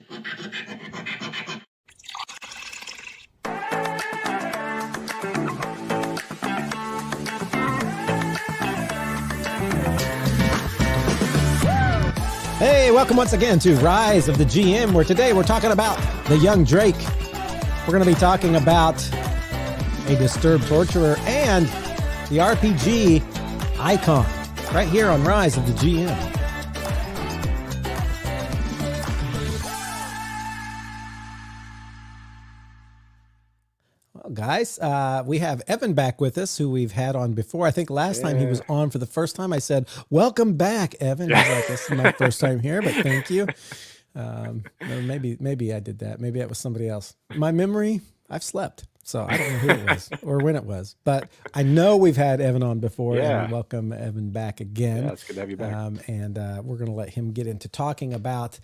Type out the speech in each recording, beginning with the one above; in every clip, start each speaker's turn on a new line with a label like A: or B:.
A: Hey, welcome once again to Rise of the GM, where today we're talking about the young Drake. We're going to be talking about a disturbed torturer and the RPG icon right here on Rise of the GM. Well, guys, we have Evan back with us, who we've had on before. I think last time he was on for the first time, I said, "Welcome back, Evan." He's like, "This is my first time here, but thank you." Or maybe I did that. Maybe it was somebody else. My memory, I've slept, so I don't know who it was or when it was. But I know we've had Evan on before, and welcome Evan back again.
B: Yeah, it's good to have you back.
A: And we're going to let him get into talking about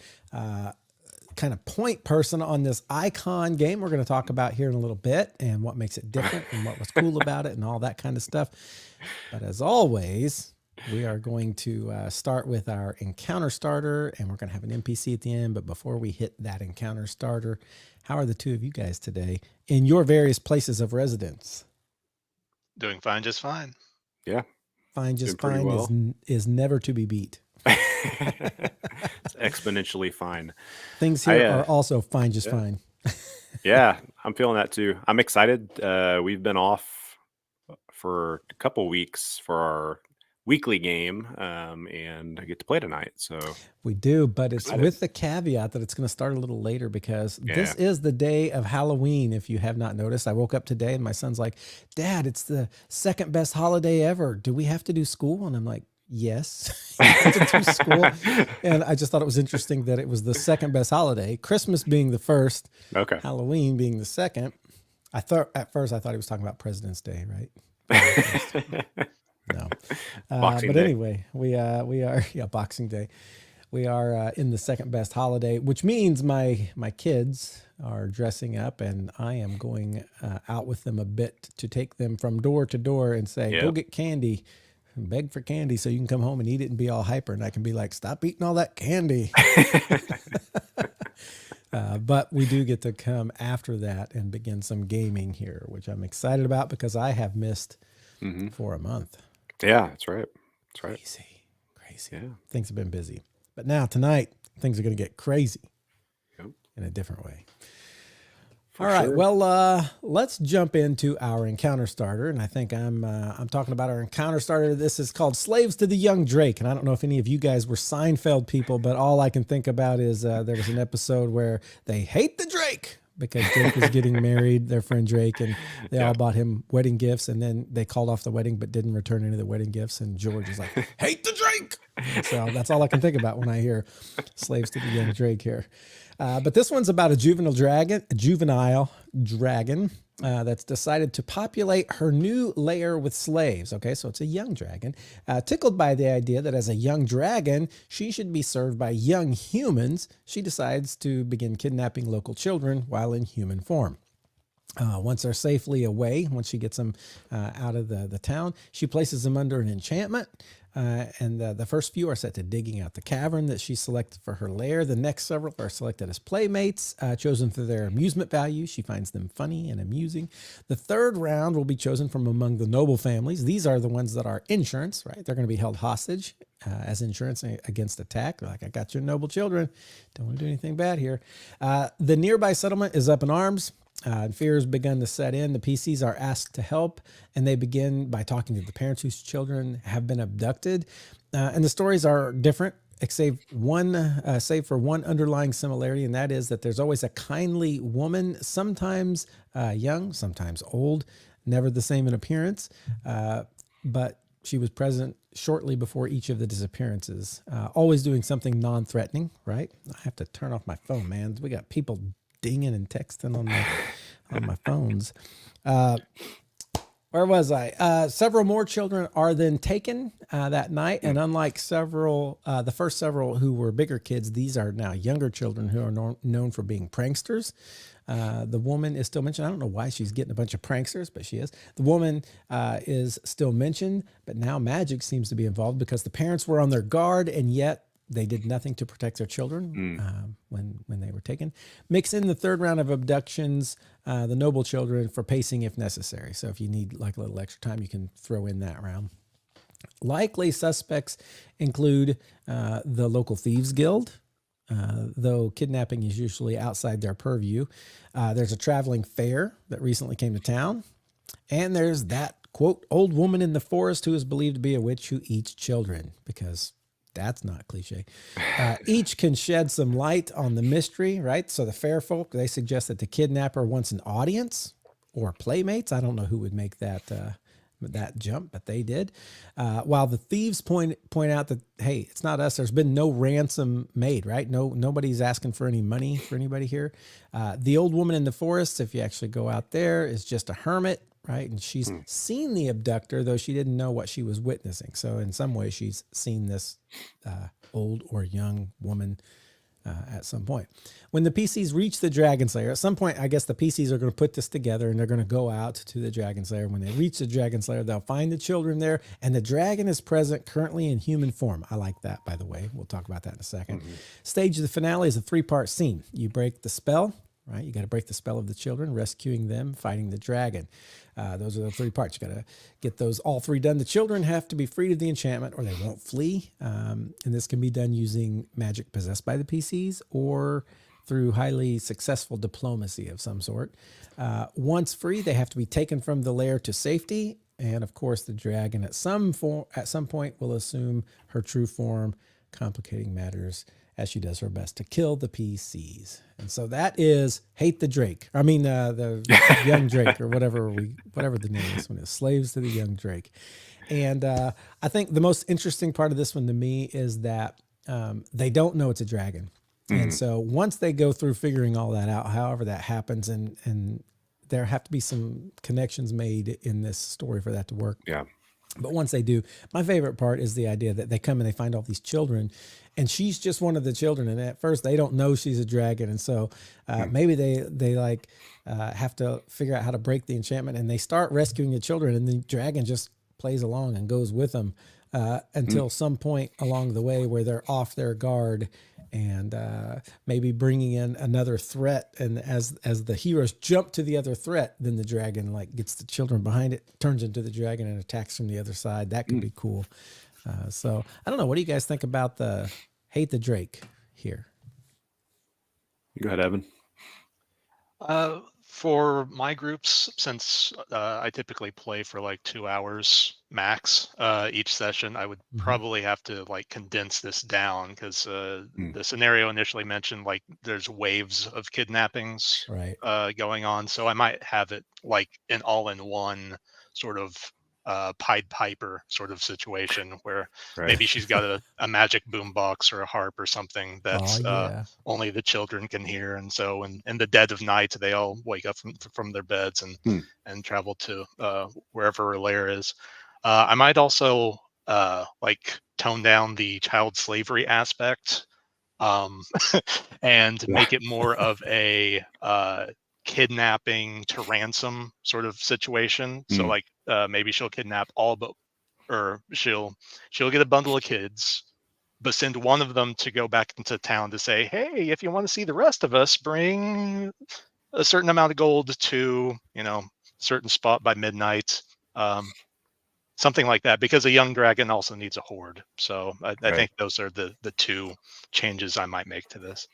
A: kind of point person on this icon game we're going to talk about here in a little bit, and what makes it different and what was cool about it and all that kind of stuff. But as always, we are going to start with our encounter starter, and we're going to have an NPC at the end. But before we hit that encounter starter, how are the two of you guys today in your various places of residence?
C: Doing fine, just fine.
B: Yeah.
A: Fine, just fine
B: well.
A: is never to be beat.
B: It's exponentially fine.
A: Things here are also fine, just fine.
B: Yeah, I'm feeling that too. I'm excited. We've been off for a couple weeks for our weekly game, and I get to play tonight. So
A: we do, but it's
B: excited.
A: with the caveat that it's going to start a little later, because this is the day of Halloween. If you have not noticed, I woke up today and my son's like, "Dad, it's the second best holiday ever. Do we have to do school?" And I'm like, "Yes." To do school. And I just thought it was interesting that it was the second best holiday, Christmas being the first, Halloween being the second. At first I thought he was talking about President's Day, right? No.
B: Boxing
A: but
B: Day.
A: anyway, we are Boxing Day. We are in the second best holiday, which means my kids are dressing up, and I am going out with them a bit to take them from door to door and say, "Go get candy." Beg for candy so you can come home and eat it and be all hyper. And I can be like, "Stop eating all that candy." But we do get to come after that and begin some gaming here, which I'm excited about because I have missed for a month.
B: Yeah, that's right. That's right.
A: Crazy.
B: Yeah.
A: Things have been busy. But now tonight, things are going to get crazy in a different way. All right.
B: sure.
A: Well, let's jump into our encounter starter, and I think I'm talking about our encounter starter. This is called Slaves to the Young Drake, and I don't know if any of you guys were Seinfeld people, but all I can think about is there was an episode where they hate the Drake because Drake was getting married, their friend Drake, and they all bought him wedding gifts, and then they called off the wedding but didn't return any of the wedding gifts, and George is like, "Hate the Drake." And so that's all I can think about when I hear Slaves to the Young Drake here. But this one's about a juvenile dragon that's decided to populate her new lair with slaves. Okay, so it's a young dragon. Tickled by the idea that as a young dragon, she should be served by young humans, she decides to begin kidnapping local children while in human form. Once they're safely away, once she gets them out of the town, she places them under an enchantment. And the first few are set to digging out the cavern that she selected for her lair. The next several are selected as playmates, chosen for their amusement value. She finds them funny and amusing. The third round will be chosen from among the noble families. These are the ones that are insurance, right? They're going to be held hostage as insurance against attack. Like, "I got your noble children. Don't want to do anything bad here." The nearby settlement is up in arms. Fear has begun to set in. The PCs are asked to help, and they begin by talking to the parents whose children have been abducted. And the stories are different, save for one underlying similarity, and that is that there's always a kindly woman, sometimes young, sometimes old, never the same in appearance, but she was present shortly before each of the disappearances, always doing something non-threatening, right? I have to turn off my phone, man. We got people dinging and texting on my phones. Where was I? Several more children are then taken that night, and unlike the first several who were bigger kids, these are now younger children who are known for being pranksters. The woman is still mentioned. I don't know why she's getting a bunch of pranksters, but she is. The woman is still mentioned, but now magic seems to be involved because the parents were on their guard, and yet they did nothing to protect their children when they were taken. Mix in the third round of abductions, the noble children, for pacing if necessary. So if you need like a little extra time, you can throw in that round. Likely suspects include the local thieves guild, though kidnapping is usually outside their purview. There's a traveling fair that recently came to town. And there's that, quote, old woman in the forest who is believed to be a witch who eats children, because that's not cliche. Each can shed some light on the mystery, right? So the fair folk, they suggest that the kidnapper wants an audience or playmates. I don't know who would make that jump, but they did. While the thieves point out that, hey, it's not us. There's been no ransom made, right? Nobody's asking for any money for anybody here. The old woman in the forest, if you actually go out there, is just a hermit, right? And she's seen the abductor, though she didn't know what she was witnessing. So in some way, she's seen this old or young woman at some point. When the PCs reach the Dragon Slayer, at some point, I guess the PCs are going to put this together and they're going to go out to the Dragon Slayer. When they reach the Dragon Slayer, they'll find the children there, and the dragon is present currently in human form. I like that, by the way. We'll talk about that in a second. Stage of the finale is a 3-part scene. You break the spell, right? You got to break the spell of the children, rescuing them, fighting the dragon. Those are the 3 parts. You got to get those all 3 done. The children have to be freed of the enchantment or they won't flee. And this can be done using magic possessed by the PCs or through highly successful diplomacy of some sort. Once free, they have to be taken from the lair to safety. And of course, the dragon at some point will assume her true form, complicating matters as she does her best to kill the PCs. And so that is Hate the Drake. I mean, the Young Drake, or whatever the name of this one is, Slaves to the Young Drake. And I think the most interesting part of this one to me is that they don't know it's a dragon. And so once they go through figuring all that out, however that happens, and there have to be some connections made in this story for that to work.
B: Yeah.
A: But once they do, my favorite part is the idea that they come and they find all these children, and she's just one of the children. And at first they don't know she's a dragon. And so maybe they have to figure out how to break the enchantment, and they start rescuing the children, and the dragon just plays along and goes with them until some point along the way where they're off their guard and maybe bringing in another threat. And as the heroes jump to the other threat, then the dragon like gets the children behind it, turns into the dragon and attacks from the other side. That could be cool. So I don't know. What do you guys think about the Hate the Drake here?
B: Go ahead, Evan.
C: For my groups, since I typically play for like 2 hours max each session, I would probably have to like condense this down, because the scenario initially mentioned like there's waves of kidnappings going on. So I might have it like an all-in-one sort of Pied Piper sort of situation where maybe she's got a magic boombox or a harp or something that only the children can hear, and so in the dead of night they all wake up from their beds and travel to wherever her lair is. I might also like tone down the child slavery aspect and make it more of a kidnapping to ransom sort of situation. So like maybe she'll kidnap or she'll get a bundle of kids, but send one of them to go back into town to say, hey, if you want to see the rest of us, bring a certain amount of gold to, certain spot by midnight. Something like that, because a young dragon also needs a horde. So I think those are the 2 changes I might make to this.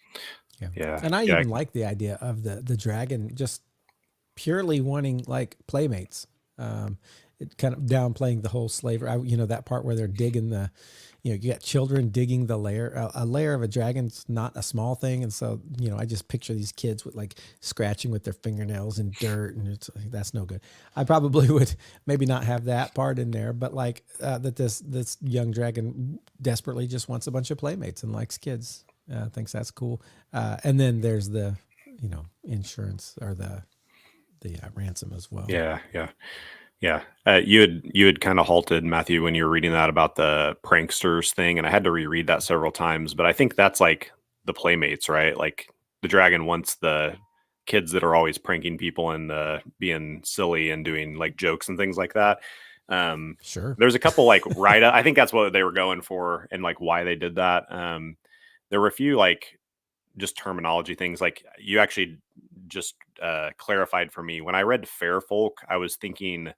A: Yeah. And I even like the idea of the dragon just purely wanting like playmates. It kind of downplaying the whole slavery. That part where they're digging you got children digging the lair. A lair of a dragon's not a small thing. And so, I just picture these kids with like scratching with their fingernails in dirt, and it's like, that's no good. I probably would maybe not have that part in there, but like that this young dragon desperately just wants a bunch of playmates and likes kids. Thinks that's cool. And then there's the, insurance or the ransom as well.
B: Yeah. You had kind of halted, Matthew, when you were reading that about the pranksters thing, and I had to reread that several times. But I think that's like the playmates, right? Like the dragon wants the kids that are always pranking people and being silly and doing like jokes and things like that.
A: Sure.
B: There's a couple like I think that's what they were going for, and like why they did that. There were a few like just terminology things. Like you actually just clarified for me when I read fair folk, I was thinking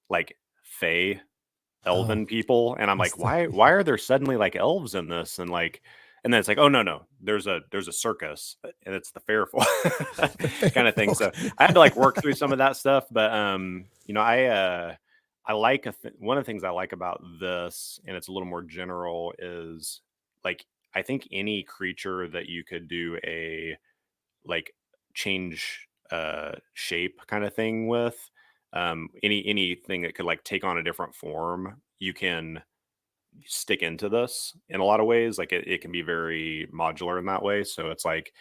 B: like fae,
A: Oh,
B: elven people, and I'm like,
A: that's
B: why are there suddenly like elves in this? And like, and then it's like, oh no, there's a circus, and it's the fair folk
A: the fair
B: kind of thing.
A: folk.
B: So I had to like work through some of that stuff, but you know, I like one of the things I like about this, and it's a little more general, is like I think any creature that you could do a like change shape kind of thing with, anything that could like take on a different form, you can stick into this in a lot of ways. Like it can be very modular in that way. So it's like,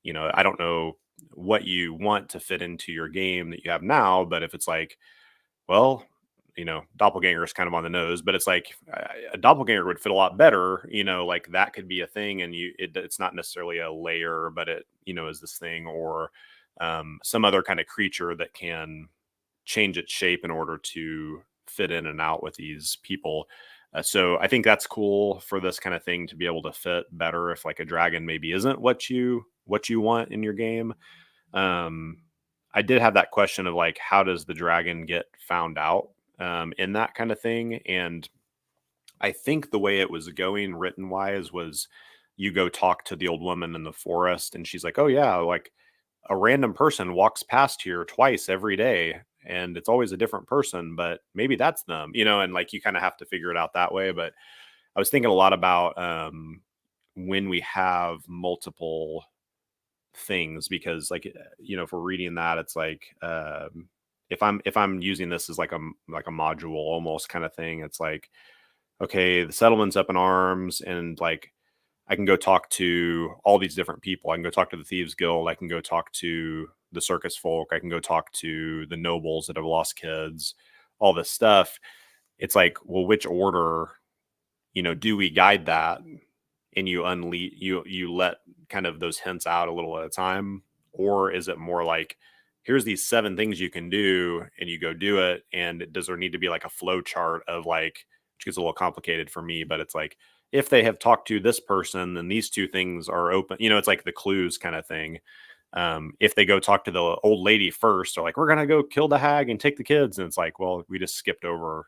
B: you know, I don't know what you want to fit into your game that you have now, but if it's like, well, you know, doppelganger is kind of on the nose, but it's like a doppelganger would fit a lot better, you know, like that could be a thing. And it's not necessarily a layer, but it, you know, is this thing, or some other kind of creature that can change its shape in order to fit in and out with these people. So I think that's cool for this kind of thing to be able to fit better if like a dragon maybe isn't what you want in your game. Um, I did have that question of like, how does the dragon get found out in that kind of thing? And I think the way it was going written wise was you go talk to the old woman in the forest, and she's like, oh, yeah, like a random person walks past here twice every day. And it's always a different person, but maybe that's them, you know, and like you kind of have to figure it out that way. But I was thinking a lot about when we have multiple things, because like you know, if we're reading that, it's like if I'm using this as like a module almost kind of thing, it's like, okay, the settlement's up in arms, and like I can go talk to all these different people. I can go talk to the Thieves Guild, I can go talk to the circus folk, I can go talk to the nobles that have lost kids, all this stuff. It's like, well, which order, you know, do we guide that? And you unleash, you let kind of those hints out a little at a time, or is it more like, here's these 7 things you can do and you go do it? And does there need to be like a flow chart of like, which gets a little complicated for me, but it's like, if they have talked to this person, then these 2 things are open, you know, it's like the clues kind of thing. If they go talk to the old lady first, they're like, we're gonna go kill the hag and take the kids, and it's like, well, we just skipped over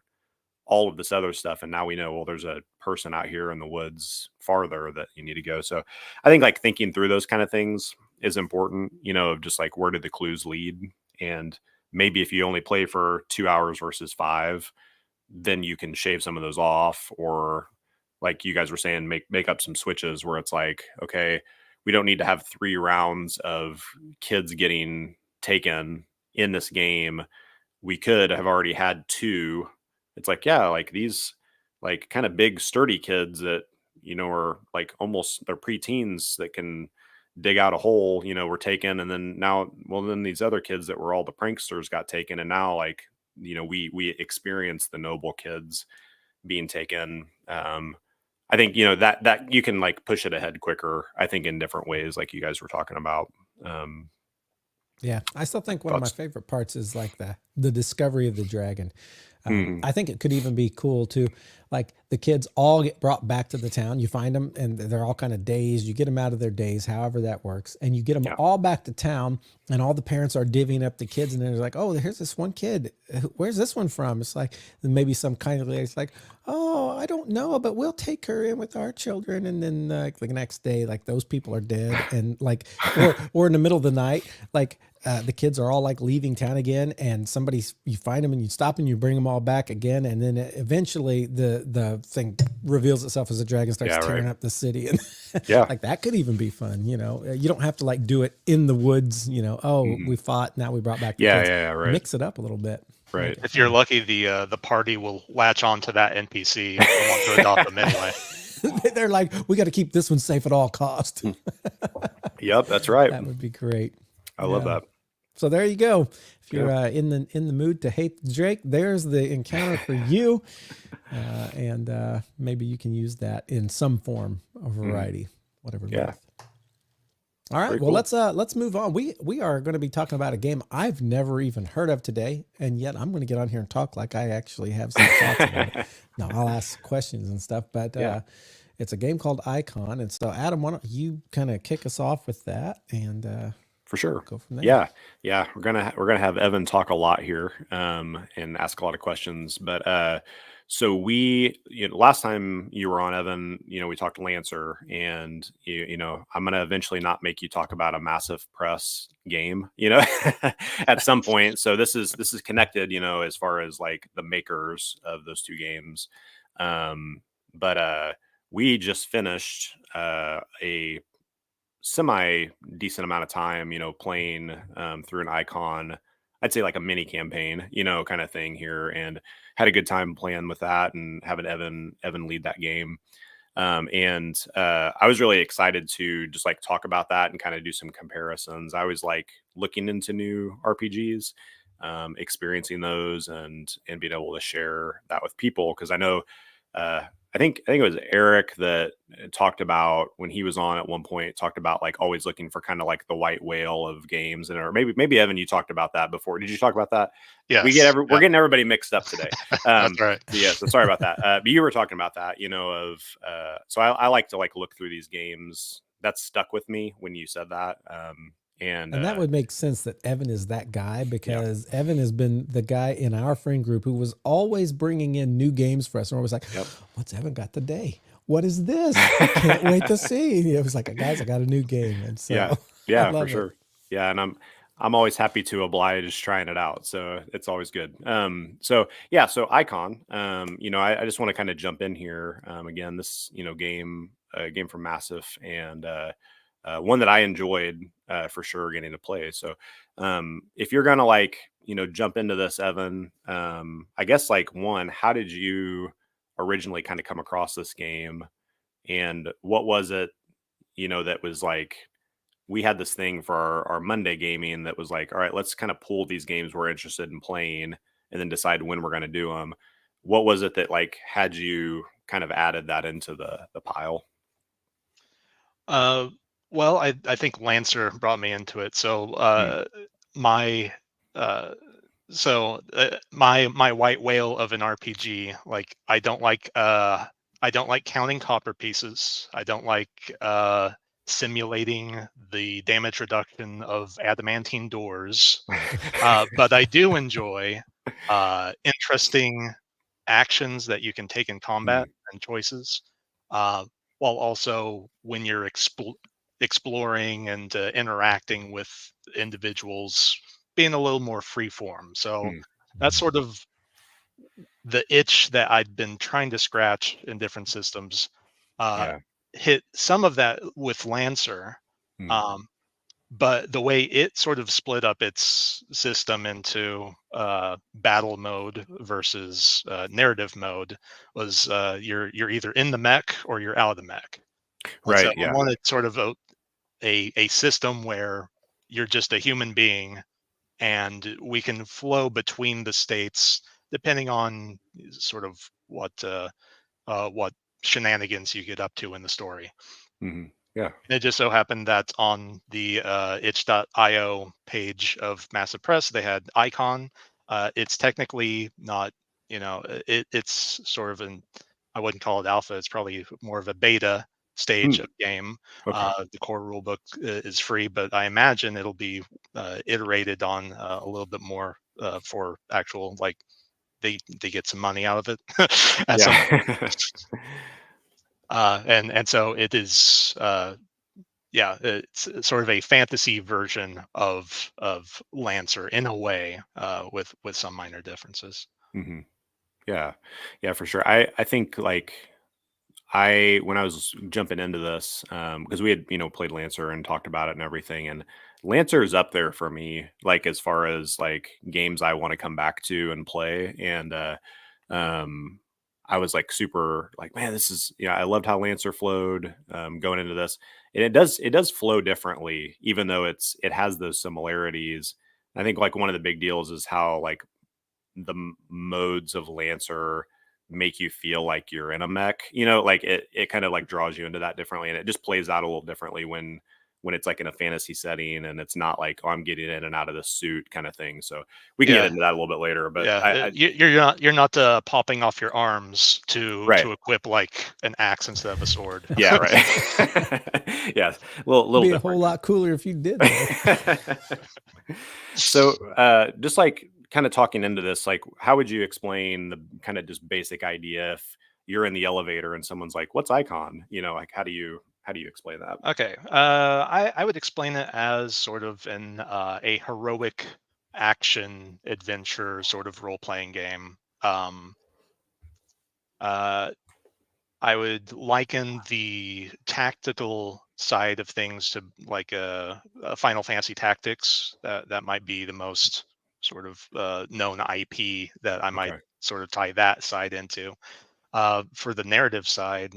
B: all of this other stuff, and now we know, well, there's a person out here in the woods farther that you need to go. So I think like thinking through those kind of things is important, you know, of just like, where did the clues lead? And maybe if you only play for 2 hours versus 5, then you can shave some of those off, or like you guys were saying, make up some switches where it's like, okay, we don't need to have 3 rounds of kids getting taken in this game. We could have already had 2. It's like, yeah, like these like kind of big sturdy kids that, you know, are like almost they're preteens that can dig out a hole, you know, were taken. And then now, well, then these other kids that were all the pranksters got taken. And now like, you know, we experienced the noble kids being taken. I think, you know, that you can like push it ahead quicker, I think, in different ways, like you guys were talking about.
A: Yeah, I still think one of my favorite parts is like the discovery of the dragon. I think it could even be cool too. Like the kids all get brought back to the town. You find them and they're all kind of dazed. You get them out of their daze, however that works. And you get them all back to town, and all the parents are divvying up the kids. And then they're like, oh, here's this one kid. Where's this one from? It's like, maybe some kind of lady's like, oh, I don't know, but we'll take her in with our children. And then like the next day, like those people are dead. And like, or in the middle of the night, like, the kids are all like leaving town again, and you find them and you stop and you bring them all back again. And then eventually the thing reveals itself as a dragon starts tearing up the city. And like that could even be fun. You know, you don't have to like do it in the woods, you know, we fought, now we brought back the kids.
B: Right.
A: Mix it up a little bit.
B: Right.
C: If you're lucky, the party will latch on to that NPC and want to adopt them anyway.
A: They're like, we got to keep this one safe at all costs.
B: Yep, that's right.
A: That would be great.
B: I love that.
A: So there you go. If you're in the mood to hate Drake, there's the encounter for you, and maybe you can use that in some form or variety, whatever.
B: Yeah.
A: All right. Well, let's move on. We are going to be talking about a game I've never even heard of today, and yet I'm going to get on here and talk like I actually have some thoughts about it. No, I'll ask questions and stuff, but It's a game called Icon. And so, Adam, why don't you kind of kick us off with that and
B: For sure.
A: go from there?
B: Yeah. We're gonna have Evan talk a lot here, and ask a lot of questions. But so last time you were on, Evan, we talked Lancer, and I'm gonna eventually not make you talk about a Massive Press game, at some point. So this is connected, as far as like the makers of those two games. But we just finished a semi decent amount of time, playing through an Icon. I'd say like a mini campaign, kind of thing here, and had a good time playing with that and having Evan lead that game. And I was really excited to just like talk about that and kind of do some comparisons. I was like looking into new RPGs, experiencing those, and being able to share that with people, because I know I think it was Eric that talked about, when he was on at one point, talked about like always looking for kind of like the white whale of games, or maybe Evan, you talked about that before. Did you talk about that?
C: Yes.
B: We're getting everybody mixed up today.
C: That's right.
B: Yeah, so sorry about that. But you were talking about that, so I like to like look through these games. That stuck with me when you said that. And
A: that would make sense that Evan is that guy, because Evan has been the guy in our friend group who was always bringing in new games for us. And we're always like, what's Evan got today? What is this? I can't wait to see. It was like, guys, I got a new game. And so
B: yeah, for sure. Yeah. And I'm always happy to oblige trying it out. So it's always good. So Icon, I just want to kind of jump in here. Again, this, game from Massive, and one that I enjoyed for sure getting to play. So if you're gonna like jump into this, Evan, I guess like one, how did you originally kind of come across this game, and what was it that was like, we had this thing for our Monday gaming that was like, all right, let's kind of pull these games we're interested in playing and then decide when we're going to do them. What was it that like had you kind of added that into the pile?
C: Well, I think Lancer brought me into it. So my my white whale of an RPG, like I don't like counting copper pieces. I don't like simulating the damage reduction of adamantine doors. But I do enjoy interesting actions that you can take in combat and choices. While also, when you're exploring and interacting with individuals, being a little more freeform. So that's sort of the itch that I'd been trying to scratch in different systems. Hit some of that with Lancer, but the way it sort of split up its system into battle mode versus narrative mode was you're either in the mech or you're out of the mech.
B: Right.
C: So I wanted sort of a system where you're just a human being, and we can flow between the states depending on sort of what shenanigans you get up to in the story.
B: Yeah.
C: And it just so happened that on the itch.io page of Massive Press, they had Icon. It's technically not, it's sort of I wouldn't call it alpha. It's probably more of a beta stage of game.
B: Okay.
C: The core rulebook is free, but I imagine it'll be iterated on a little bit more for actual, like, they get some money out of it at some point. And so it is it's sort of a fantasy version of Lancer in a way, with some minor differences.
B: Yeah, for sure. I think like when I was jumping into this, because we had played Lancer and talked about it and everything, and Lancer is up there for me, like as far as like games I want to come back to and play. And I was like super like, man, this is, I loved how Lancer flowed going into this. And it does flow differently, even though it has those similarities. I think like one of the big deals is how like the modes of Lancer make you feel like you're in a mech, like it kind of like draws you into that differently, and it just plays out a little differently when when it's like in a fantasy setting and it's not like, oh, I'm getting in and out of the suit kind of thing. So we can get into that a little bit later. But
C: you're not popping off your arms to
B: Right.
C: equip like an axe instead of a sword.
B: Yeah, right. Yeah, little
A: Be a
B: different.
A: whole lot cooler if you did that.
B: So just like kind of talking into this, like how would you explain the kind of just basic idea if you're in the elevator and someone's like, what's icon? Like how do you explain that?
C: Okay. I would explain it as sort of a heroic action adventure sort of role playing game. I would liken the tactical side of things to like a Final Fantasy Tactics. That might be the most sort of known IP that I might
B: Okay.
C: sort of tie that side into. For the narrative side,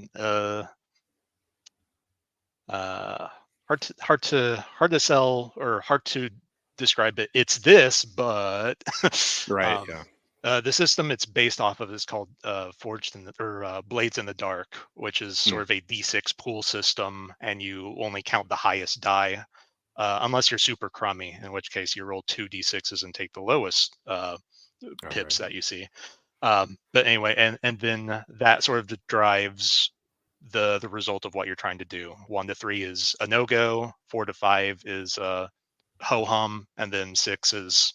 C: hard to sell or hard to describe it. It's this, but
B: Right. Yeah.
C: the system it's based off of is called Blades in the Dark, which is sort of a D6 pool system, and you only count the highest die, unless you're super crummy, in which case you roll 2 D6s and take the lowest pips that you see. But anyway, and then that sort of drives the result of what you're trying to do. 1 to 3 is a no-go, 4 to 5 is ho-hum, and then 6 is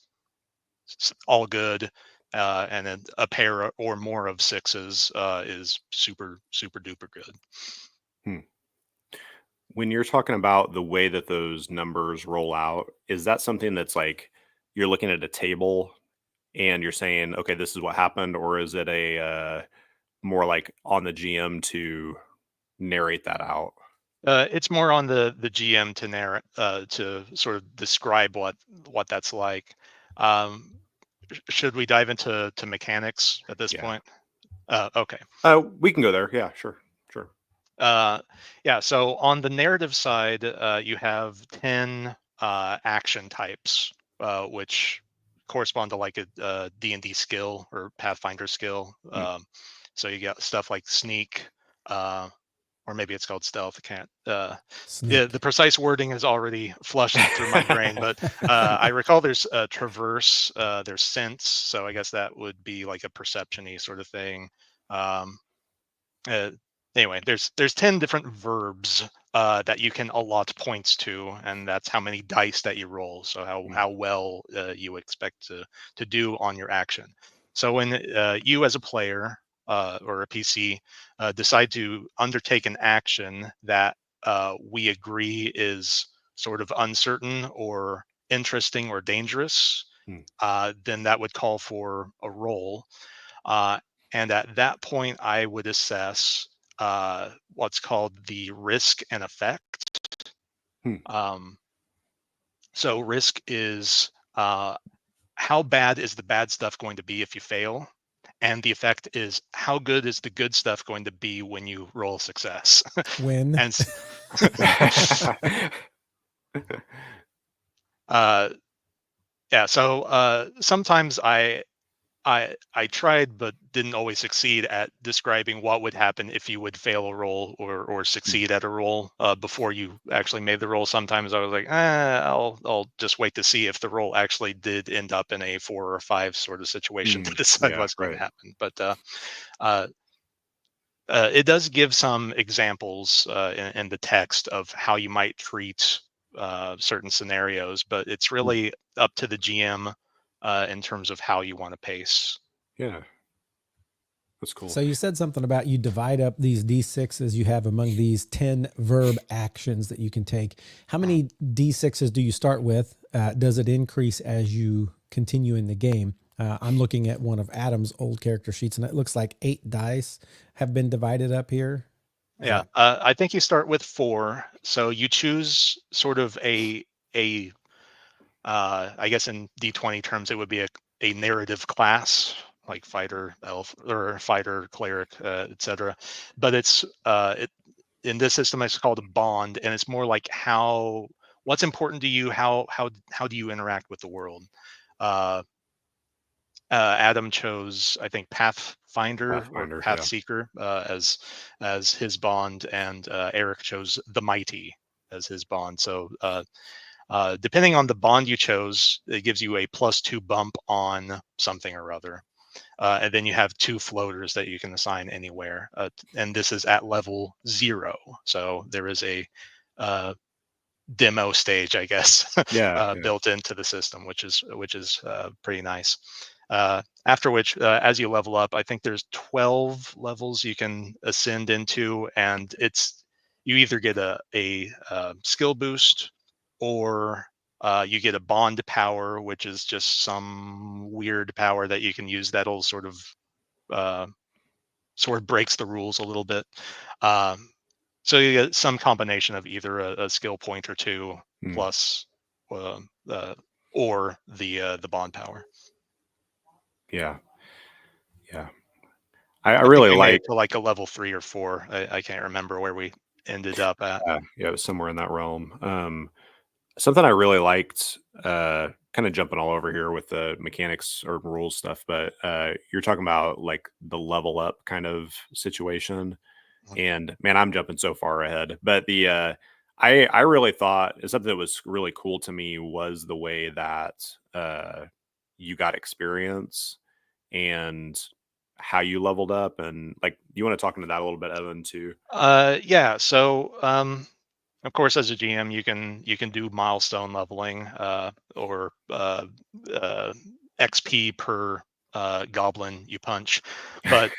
C: all good, and then a pair or more of 6s is super duper good.
B: When you're talking about the way that those numbers roll out, is that something that's like you're looking at a table and you're saying, okay, this is what happened, or is it a more like on the GM to narrate that out?
C: It's more on the GM to narrate, to sort of describe what that's like. Should we dive into mechanics at this point? Okay.
B: We can go there. Yeah, sure.
C: Yeah. So on the narrative side, you have 10 action types, which correspond to like a D&D skill or Pathfinder skill. So you got stuff like sneak, or maybe it's called stealth. I can't. The precise wording is already flushed through my brain, but I recall there's traverse, there's sense. So I guess that would be like a perception-y sort of thing. Anyway, there's 10 different verbs that you can allot points to, and that's how many dice that you roll. So how well you expect to do on your action. So when you as a player or a PC decide to undertake an action that we agree is sort of uncertain or interesting or dangerous, then that would call for a roll. And at that point, I would assess what's called the risk and effect. So risk is how bad is the bad stuff going to be if you fail? And the effect is how good is the good stuff going to be when you roll success?
A: When?
C: And yeah, so sometimes I tried but didn't always succeed at describing what would happen if you would fail a roll or succeed at a roll before you actually made the roll. Sometimes I was like, I'll just wait to see if the roll actually did end up in a 4 or 5 sort of situation to decide what's going to happen. But it does give some examples in the text of how you might treat certain scenarios, but it's really up to the GM in terms of how you want to pace.
B: Yeah. That's cool.
A: So you said something about you divide up these D6s you have among these 10 verb actions that you can take. How many D6s do you start with? Does it increase as you continue in the game? I'm looking at one of Adam's old character sheets, and it looks like 8 dice have been divided up here.
C: Yeah, I think you start with 4. So you choose sort of I guess in D20 terms, it would be a narrative class, like fighter, elf, or fighter, cleric, etc. But it's in this system, it's called a bond, and it's more like what's important to you, how do you interact with the world. Adam chose, I think, Pathfinder or Pathseeker as his bond, and Eric chose the Mighty as his bond. So depending on the bond you chose, it gives you a +2 bump on something or other. And then you have 2 floaters that you can assign anywhere. And this is at level 0. So there is a demo stage, I guess,
B: Yeah.
C: built into the system, which is pretty nice. After which, as you level up, I think there's 12 levels you can ascend into, and you either get a skill boost, or you get a bond power, which is just some weird power that you can use that'll sort of breaks the rules a little bit. So you get some combination of either a skill point or 2 plus or the bond power.
B: Yeah. I
C: think
B: really
C: we made
B: like.
C: it to like a level 3 or 4. I can't remember where we ended up at.
B: Yeah, it was somewhere in that realm. Something I really liked, kind of jumping all over here with the mechanics or rules stuff, but you're talking about like the level up kind of situation. And man, I'm jumping so far ahead. But I really thought something that was really cool to me was the way that you got experience and how you leveled up. And like, you want to talk into that a little bit, Evan, too?
C: Yeah. So of course, as a GM, you can do milestone leveling or XP per goblin you punch. But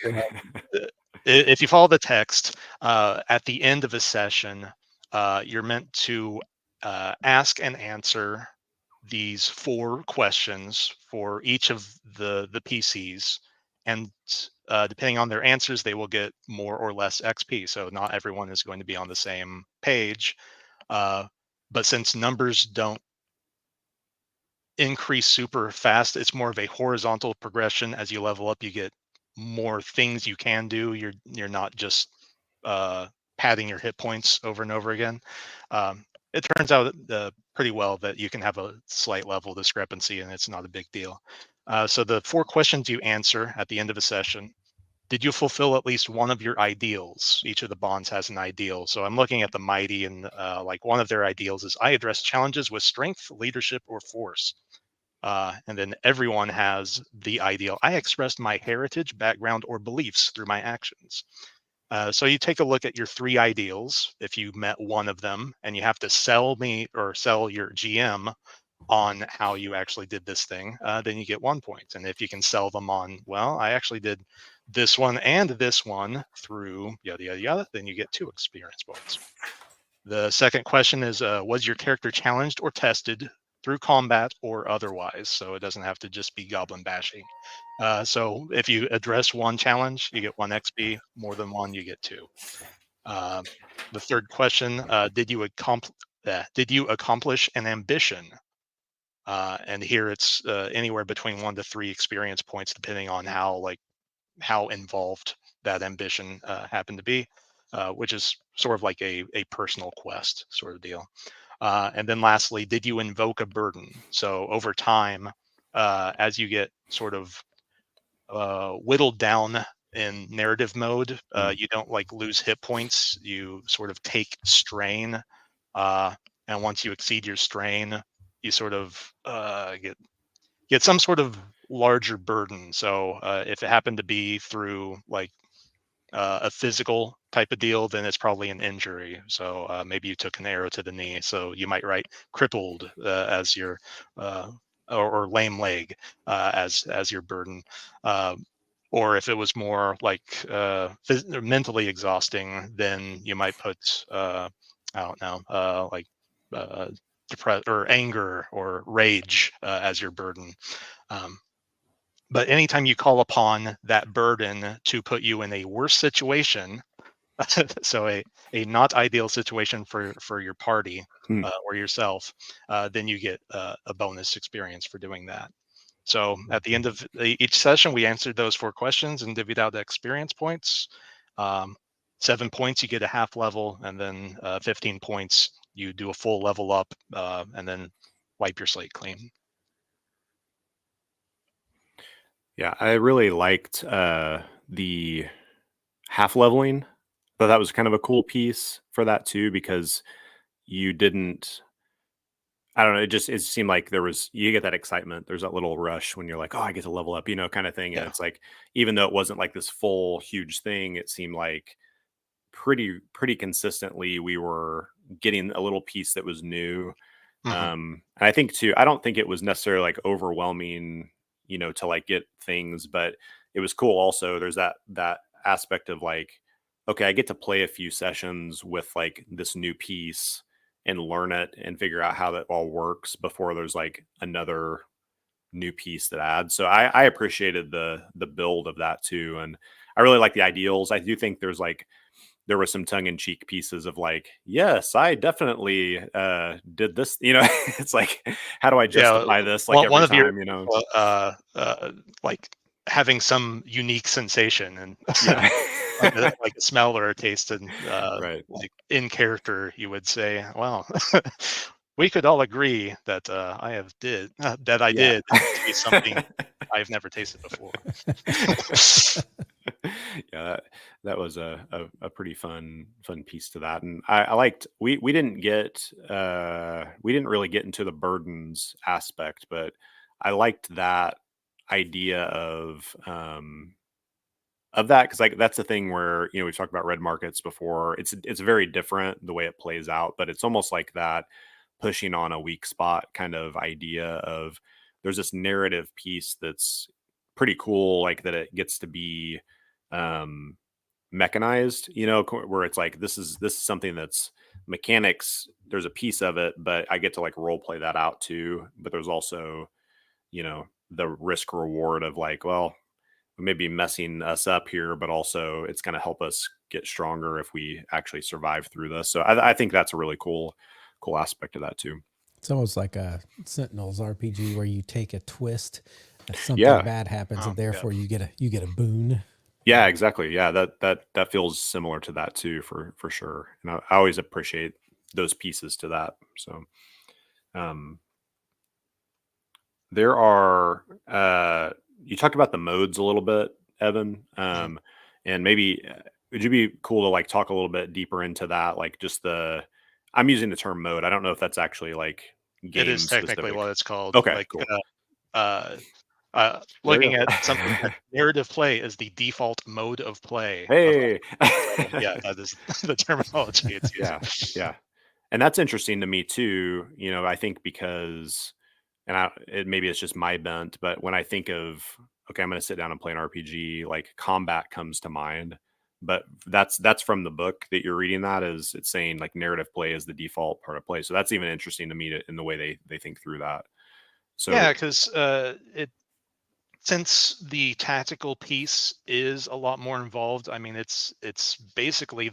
C: if you follow the text, at the end of a session, you're meant to ask and answer these 4 questions for each of the PCs, and depending on their answers, they will get more or less XP. So not everyone is going to be on the same page, but since numbers don't increase super fast, it's more of a horizontal progression. As you level up, you get more things you can do. You're not just padding your hit points over and over again. It turns out pretty well that you can have a slight level discrepancy, and it's not a big deal. So the 4 questions you answer at the end of a session: did you fulfill at least one of your ideals? Each of the bonds has an ideal. So I'm looking at the mighty, and like one of their ideals is I address challenges with strength, leadership, or force. And then everyone has the ideal: I expressed my heritage, background, or beliefs through my actions. So you take a look at your 3 ideals. If you met one of them, and you have to sell me or sell your GM on how you actually did this thing, then you get 1 point. And if you can sell them on, well, I actually did this one and this one through yada yada yada, then you get 2 experience points. The second question is, was your character challenged or tested through combat or otherwise? So it doesn't have to just be goblin bashing. So if you address 1 challenge, you get 1 XP. More than 1, you get 2. The third question: did you accomplish an ambition? And here it's anywhere between 1 to 3 experience points, depending on how involved that ambition happened to be, which is sort of like a personal quest sort of deal. And then lastly, did you invoke a burden? So over time, as you get sort of whittled down in narrative mode, you don't like lose hit points. You sort of take strain, and once you exceed your strain, you sort of get some sort of larger burden. So if it happened to be through like a physical type of deal, then it's probably an injury. So maybe you took an arrow to the knee, so you might write crippled as your or lame leg as your burden. Or if it was more like mentally exhausting, then you might put I don't know, like depressed or anger or rage as your burden. But anytime you call upon that burden to put you in a worse situation, so a not ideal situation for your party or yourself, then you get a bonus experience for doing that. So at the end of each session, we answered those 4 questions and divvied out the experience points. 7 points, you get a half level, and then 15 points, you do a full level up, and then wipe your slate clean.
B: Yeah, I really liked the half leveling. But that was kind of a cool piece for that too, because you didn't. I don't know. It seemed like you get that excitement. There's that little rush when you're like, oh, I get to level up, kind of thing. And
C: Yeah.
B: it's like, even though it wasn't like this full huge thing, it seemed like pretty consistently we were getting a little piece that was new.
C: Hmm.
B: And I think too, I don't think it was necessarily like overwhelming, to like get things, but it was cool also. There's that aspect of like, okay, I get to play a few sessions with like this new piece and learn it and figure out how that all works before there's like another new piece that adds. So I appreciated the build of that too. And I really like the ideals. I do think there were some tongue-in-cheek pieces of like, yes, I definitely did this. It's like, how do I
C: Yeah.
B: justify this like
C: One
B: every
C: of your
B: time?
C: like having some unique sensation and
B: Yeah.
C: like a smell or a taste, and
B: Right.
C: like in character, you would say, "Well, we could all agree that that I
B: Yeah.
C: did taste something I've never tasted before."
B: Yeah, that was a pretty fun piece to that. And I liked we didn't really get into the burdens aspect, but I liked that idea of that, because like that's the thing where we've talked about red markets before. It's very different the way it plays out, but it's almost like that pushing on a weak spot kind of idea of there's this narrative piece that's pretty cool, like that it gets to be um mechanized, where it's like this is something that's mechanics. There's a piece of it, but I get to like role play that out too. But there's also the risk reward of like, well, we may be messing us up here, but also it's going to help us get stronger if we actually survive through this. So I think that's a really cool aspect of that too.
A: It's almost like a Sentinels RPG where you take a twist, something
B: Yeah.
A: bad happens, and
C: Oh, yeah.
A: therefore you get a boon.
B: Yeah, exactly. Yeah, that feels similar to that too, for sure. And I always appreciate those pieces to that. So, um, there are you talked about the modes a little bit, Evan,
C: Mhm.
B: and maybe would you be cool to like talk a little bit deeper into that, like just I'm using the term mode. I don't know if that's actually like
C: It is
B: game
C: technically
B: specific.
C: what it's called.
B: Okay,
C: Like
B: cool.
C: uh,
B: There you
C: looking at something
B: go.
C: like narrative play is the default mode of play of
B: Hey.
C: so yeah, that is the terminology it's using.
B: Yeah, yeah. And that's interesting to me too, I think because maybe it's just my bent, but when I think of, okay, I'm going to sit down and play an RPG, like combat comes to mind. But that's from the book that you're reading. That is, it's saying like narrative play is the default part of play. So that's even interesting to me in the way they think through that. So
C: Yeah, because it since the tactical piece is a lot more involved. I mean, it's basically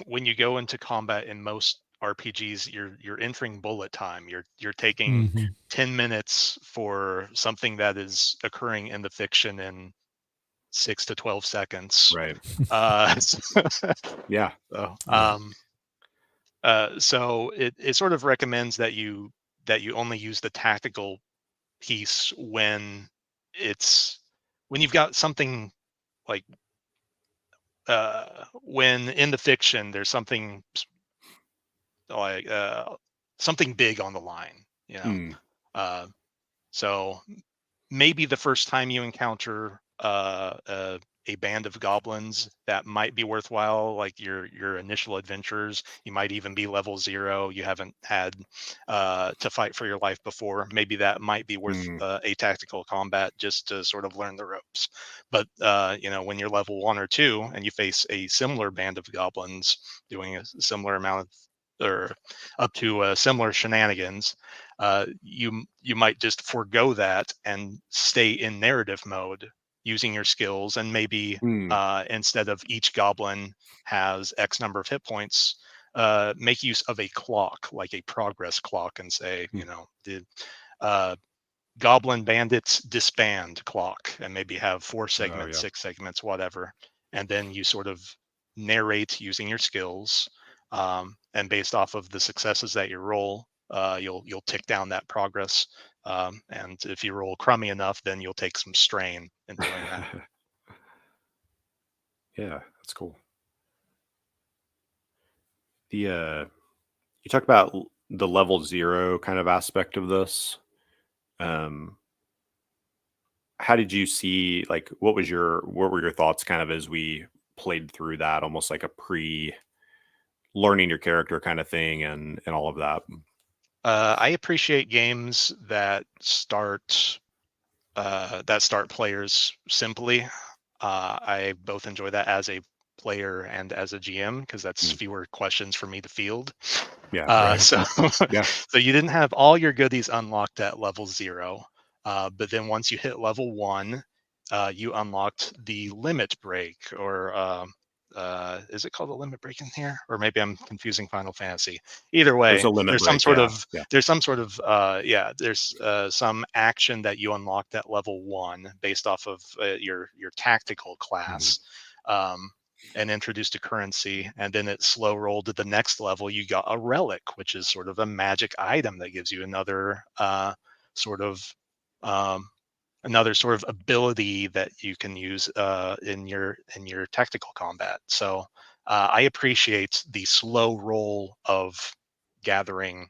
C: when you go into combat in most RPGs, you're entering bullet time. You're taking
A: Hmm.
C: 10 minutes for something that is occurring in the fiction in 6 to 12 seconds.
B: right,
C: So,
B: yeah,
C: so,
A: Yeah.
C: so it sort of recommends that you only use the tactical piece it's when you've got something like when in the fiction there's like something big on the line, you know.
B: mm,
C: Uh, so maybe the first time you encounter a band of goblins, that might be worthwhile, like your initial adventures. You might even be level 0. You haven't had to fight for your life before. Maybe that might be worth
B: mm,
C: a tactical combat just to sort of learn the ropes. But when you're level 1 or 2 and you face a similar band of goblins doing a similar amount of or up to similar shenanigans, you might just forego that and stay in narrative mode using your skills, and maybe
B: mm,
C: instead of each goblin has X number of hit points, make use of a clock, like a progress clock, and say,
B: mm.
C: the uh, goblin bandits disband clock, and maybe have 4
B: Oh
C: segments,
B: yeah.
C: 6 segments, whatever. And then you sort of narrate using your skills, and based off of the successes that you roll, you'll tick down that progress. And if you roll crummy enough, then you'll take some strain in doing that.
B: Yeah, that's cool. The You talk about the level 0 kind of aspect of this. Um, how did you see, like, what were your thoughts kind of as we played through that, almost like a learning your character kind of thing and all of that?
C: I appreciate games that start players simply. I both enjoy that as a player and as a GM because that's
B: Mm.
C: fewer questions for me to field.
B: Yeah, right.
C: So,
B: Yeah.
C: so you didn't have all your goodies unlocked at level 0, but then once you hit level 1, you unlocked the limit break, or is it called a limit break in here? Or maybe I'm confusing Final Fantasy. Either
B: There's
C: way,
B: a limit
C: there's some
B: break.
C: sort
B: Yeah.
C: of
B: Yeah.
C: there's some action that you unlocked at level 1 based off of your tactical
B: Mhm.
C: class. And introduced a currency, and then it slow rolled to the next level. You got a relic, which is sort of a magic item that gives you sort of um, another sort of ability that you can use in your tactical combat. So I appreciate the slow roll of gathering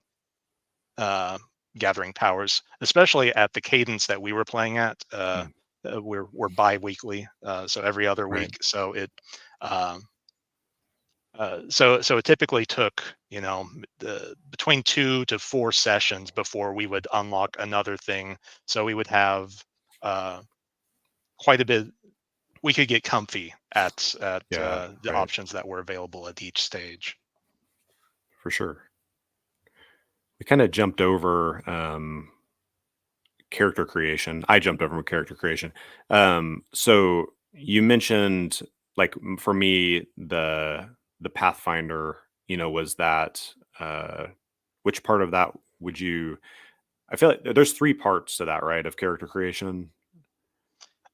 C: uh, gathering powers, especially at the cadence that we were playing at.
B: Mm.
C: We're bi-weekly, so every other
B: Right.
C: week. So um, so it typically took, between 2 to 4 sessions before we would unlock another thing. So we would have uh, quite a bit. We could get comfy at
B: Yeah.
C: the
B: Right.
C: options that were available at each stage.
B: For sure. We kind of jumped over character creation. I jumped over character creation. So you mentioned, like, for me, the Pathfinder, was that which part of that would you I feel like there's three parts to that, right? Of character creation.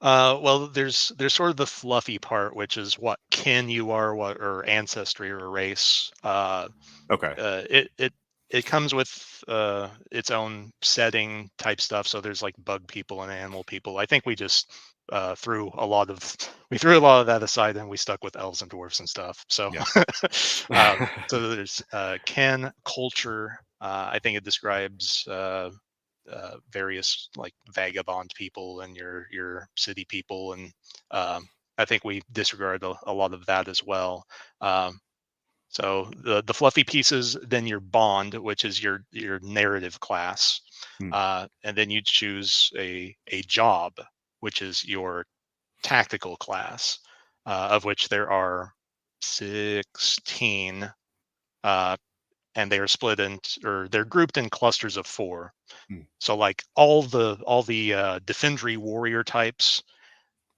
C: Well, there's sort of the fluffy part, which is what kin you are, what or ancestry or race.
B: Okay.
C: It comes with its own setting type stuff. So there's like bug people and animal people. I think we just threw a lot of we threw a lot of that aside and we stuck with elves and dwarves and stuff. So
B: Yeah.
C: so there's kin, culture. I think it describes various like vagabond people and your city people, and I think we disregarded a lot of that as well. Um, so the fluffy pieces, then your bond, which is your narrative class,
B: Hmm.
C: and then you choose a job, which is your tactical class, of which there are 16, uh, and they are split in, or they're grouped in clusters of 4.
B: Hmm.
C: So like all the Defendry warrior types,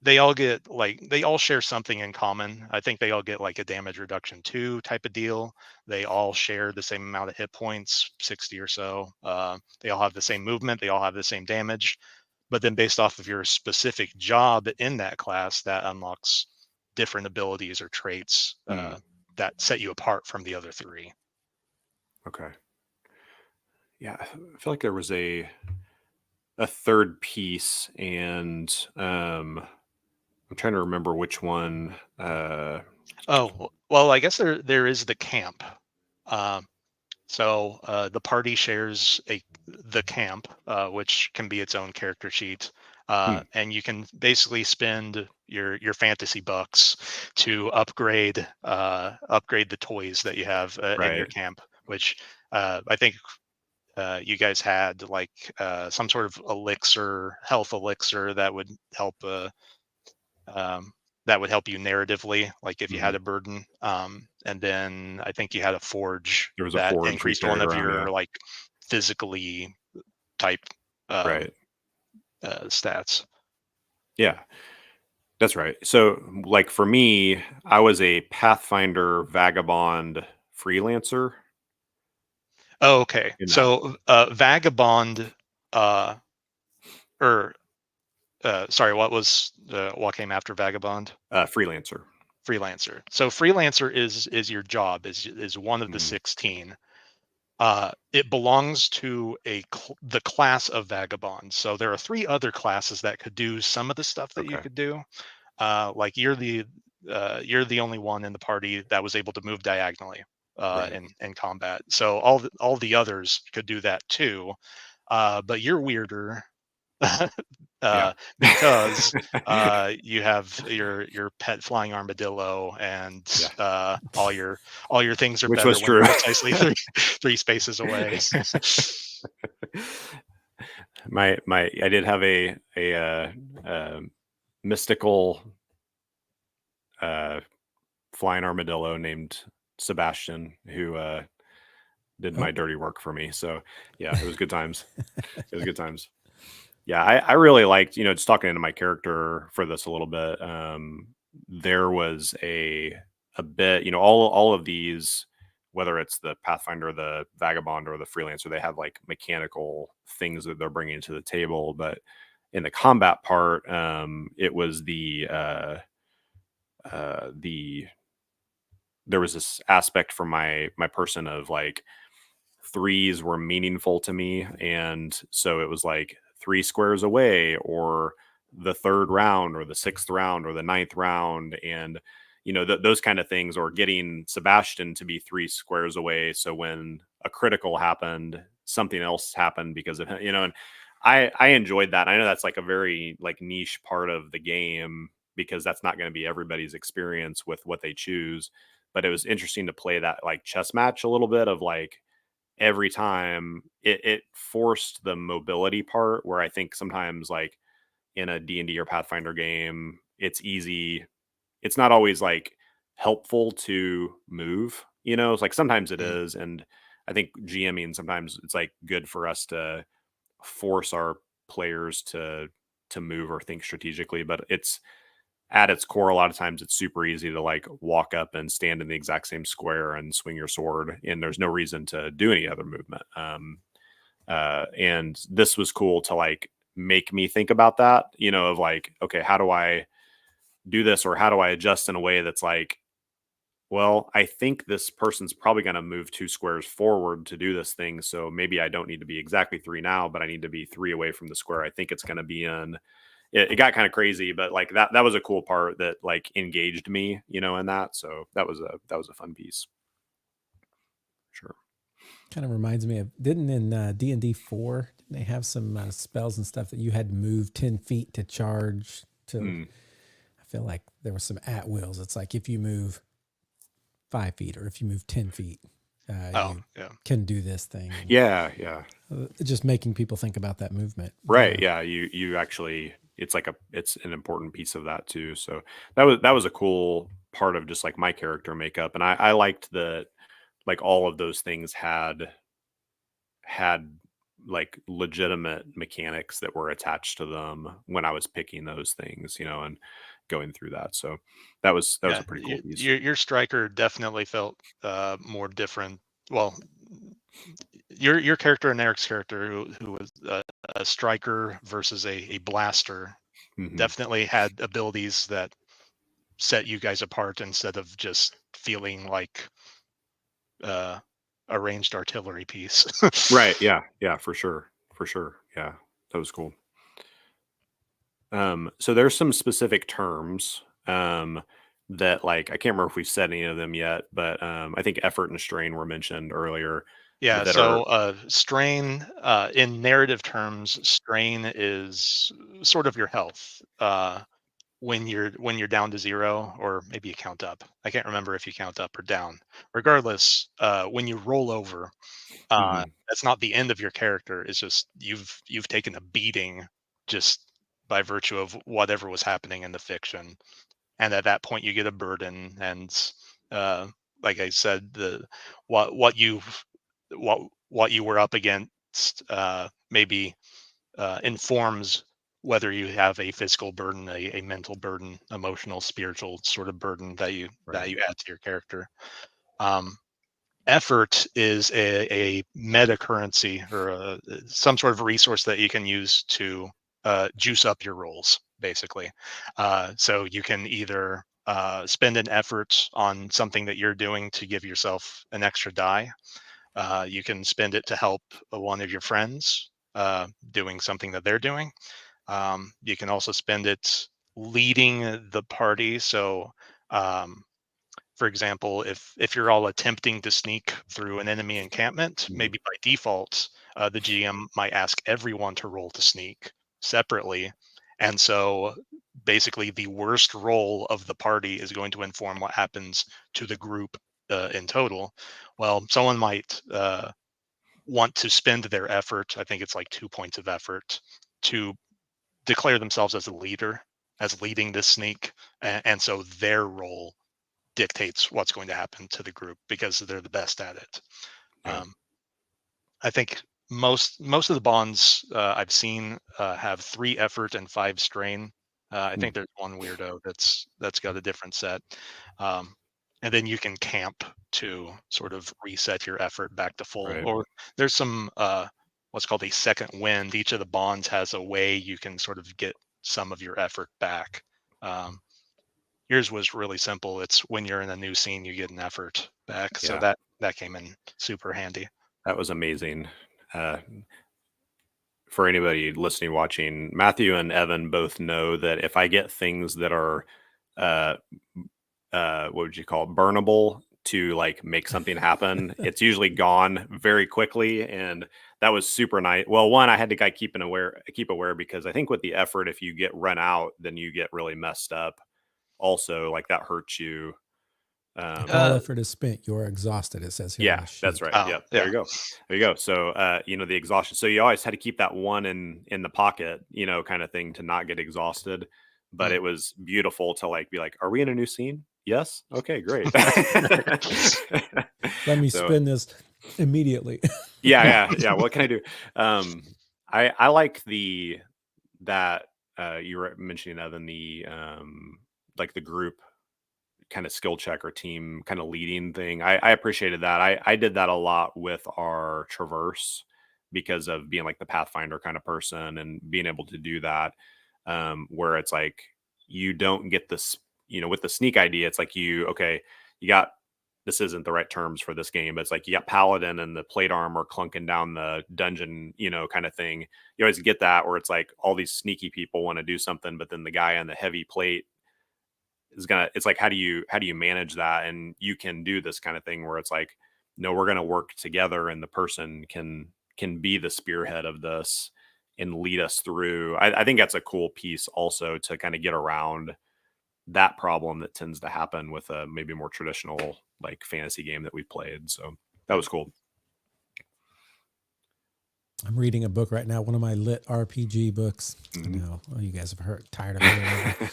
C: they all share something in common. I think they all get like a damage reduction 2 type of deal. They all share the same amount of hit points, 60 or so. They all have the same movement. They all have the same damage. But then based off of your specific job in that class, that unlocks different abilities or traits
B: Hmm.
C: that set you apart from the other 3.
B: Okay. Yeah, I feel like there was a third piece, and I'm trying to remember which one.
C: Oh, well, I guess there is the camp. Um, so the party shares the camp, which can be its own character sheet,
B: Hmm.
C: and you can basically spend your fantasy bucks to upgrade the toys that you have in your
B: Right.
C: camp. Which I think you guys had like some sort of health elixir um, that would help you narratively, like if you
B: Hmm.
C: had a burden. And then I think you had a forge
B: There was a
C: that
B: forge we
C: increased one
B: carried
C: of
B: around. Yeah.
C: your like physically type um,
B: Right.
C: stats.
B: Yeah. That's right. So, like, for me, I was a Pathfinder vagabond freelancer
C: Oh, okay.
B: in that.
C: So vagabond, uh, or sorry, what came after vagabond?
B: Freelancer.
C: Freelancer. So freelancer is your job, is one of the
B: Mhm.
C: 16. It belongs to the class of vagabond. So there are 3 other classes that could do some of the stuff that you
B: Okay.
C: could do. Like you're the only one in the party that was able to move diagonally.
B: Right.
C: in combat. So all the others could do that too, but you're weirder
B: Yeah.
C: because you have your pet flying armadillo, and
B: Yeah.
C: all your things are
B: Which
C: better
B: was
C: when they're
B: true.
C: precisely three spaces away.
B: My I did have a mystical uh flying armadillo named Sebastian who did
A: Oh.
B: my dirty work for me. So yeah, it was good times. It was good times. Yeah, I really liked, just talking into my character for this a little bit. There was a bit, all of these, whether it's the Pathfinder, the Vagabond, or the Freelancer, they have like mechanical things that they're bringing to the table. But in the combat part, it was the there was this aspect for my person of like threes were meaningful to me, and so it was like 3 squares away, or the third round, or the sixth round, or the ninth round, and those kind of things, or getting Sebastian to be 3 squares away, so when a critical happened, something else happened because of him, and I enjoyed that. I know that's like a very like niche part of the game, because that's not going to be everybody's experience with what they choose, but it was interesting to play that like chess match a little bit of like every time it forced the mobility part, where I think sometimes like in a D&D or Pathfinder game, it's not always like helpful to move, it's like sometimes it
C: Mm.
B: is. And I think GMing, sometimes it's like good for us to force our players to move or think strategically, but it's at its core, a lot of times it's super easy to like walk up and stand in the exact same square and swing your sword, and there's no reason to do any other movement. And this was cool to like make me think about that, of like, okay, how do I do this, or how do I adjust in a way that's like, well, I think this person's probably going to move 2 squares forward to do this thing, so maybe I don't need to be exactly 3 now, but I need to be 3 away from the square I think it's going to be in. It got kind of crazy, but like that was a cool part that like engaged me, in that. So that was a fun piece. Sure.
A: Kind of reminds me of, didn't in D&D 4, didn't they have some spells and stuff that you had to move 10 feet to charge to, I feel like there were some at wills. It's like if you move 5 feet or if you move 10 feet, you can do this thing. And,
B: Yeah.
A: just making people think about that movement.
B: Right. Yeah. You actually, it's an important piece of that too. So that was a cool part of just like my character makeup. And I liked that like all of those things had like legitimate mechanics that were attached to them when I was picking those things, and going through that. So that was a pretty cool piece.
C: Your striker definitely felt more different. Well, your character and Eric's character, who was a striker versus a blaster, definitely had abilities that set you guys apart instead of just feeling like a ranged artillery piece.
B: Right. Yeah. For sure. Yeah, that was cool. So there's some specific terms that like I can't remember if we've said any of them yet, but I think effort and strain were mentioned earlier.
C: Yeah,
B: that
C: so strain, in narrative terms, strain is sort of your health. When you're down to 0, or maybe you count up. I can't remember if you count up or down. Regardless, when you roll over, that's not the end of your character. It's just you've taken a beating just by virtue of whatever was happening in the fiction, and at that point you get a burden. And like I said, the what you what you were up against maybe informs whether you have a physical burden, a mental burden, emotional, spiritual sort of burden that you add to your character. Um, Effort is a meta currency, or some sort of resource that you can use to juice up your rolls, basically. So you can either spend an effort on something that you're doing to give yourself an extra die. You can spend it to help one of your friends doing something that they're doing. You can also spend it leading the party. So um, for example, if you're all attempting to sneak through an enemy encampment,
B: Mhm.
C: maybe by default, the GM might ask everyone to roll to sneak separately. And so basically the worst roll of the party is going to inform what happens to the group in total. Well, someone might want to spend their effort, I think it's like 2 points of effort, to declare themselves as a leader, as leading this sneak. And so their role dictates what's going to happen to the group because they're the best at it.
B: Yeah.
C: I think most of the bonds I've seen have 3 effort and 5 strain. I think there's one weirdo that's got a different set, and then you can camp to sort of reset your effort back to full.
B: Right.
C: Or there's some what's called a second wind. Each of the bonds has a way you can sort of get some of your effort back. Um, Yours was really simple. It's when you're in a new scene, you get an effort back. So
B: Yeah.
C: that came in super handy.
B: That was amazing. Uh, for anybody listening, watching, Matthew and Evan both know that if I get things that are, uh, what would you call it, burnable to like make something happen, it's usually gone very quickly. And that was super nice. Well, one, I had to keep aware because I think with the effort, if you get run out, then you get really messed up. Also, like that hurts you.
A: If all
C: Uh,
A: effort is spent, you're exhausted. It says here on
B: Yeah,
A: the
B: that's
A: sheet.
B: right.
C: oh
B: Yeah, there
C: yeah.
B: you go. There you go. So, the exhaustion. So you always had to keep that one in the pocket, kind of thing to not get exhausted. But
C: Mm.
B: it was beautiful to like be like, "Are we in a new scene? Yes. Okay, great."
A: Let me
B: So,
A: spin this immediately.
B: yeah. What can I do? I like that you were mentioning Evan like the group kind of skill check or team kind of leading thing. I appreciated that. I did that a lot with our traverse because of being like the Pathfinder kind of person and being able to do that. Where it's like you don't get this, with the sneak idea, it's like okay, you got this isn't the right terms for this game, but it's like you got Paladin and the plate armor clunking down the dungeon, kind of thing. You always get that where it's like all these sneaky people want to do something, but then the guy on the heavy plate it's like how do you manage that? And you can do this kind of thing where it's like, no, we're gonna work together and the person can be the spearhead of this and lead us through. I think that's a cool piece also to kind of get around that problem that tends to happen with a maybe more traditional like fantasy game that we've played. So that was cool.
A: I'm reading a book right now, one of my lit RPG books.
B: Mhm.
A: I know, you guys have tired of hearing of it.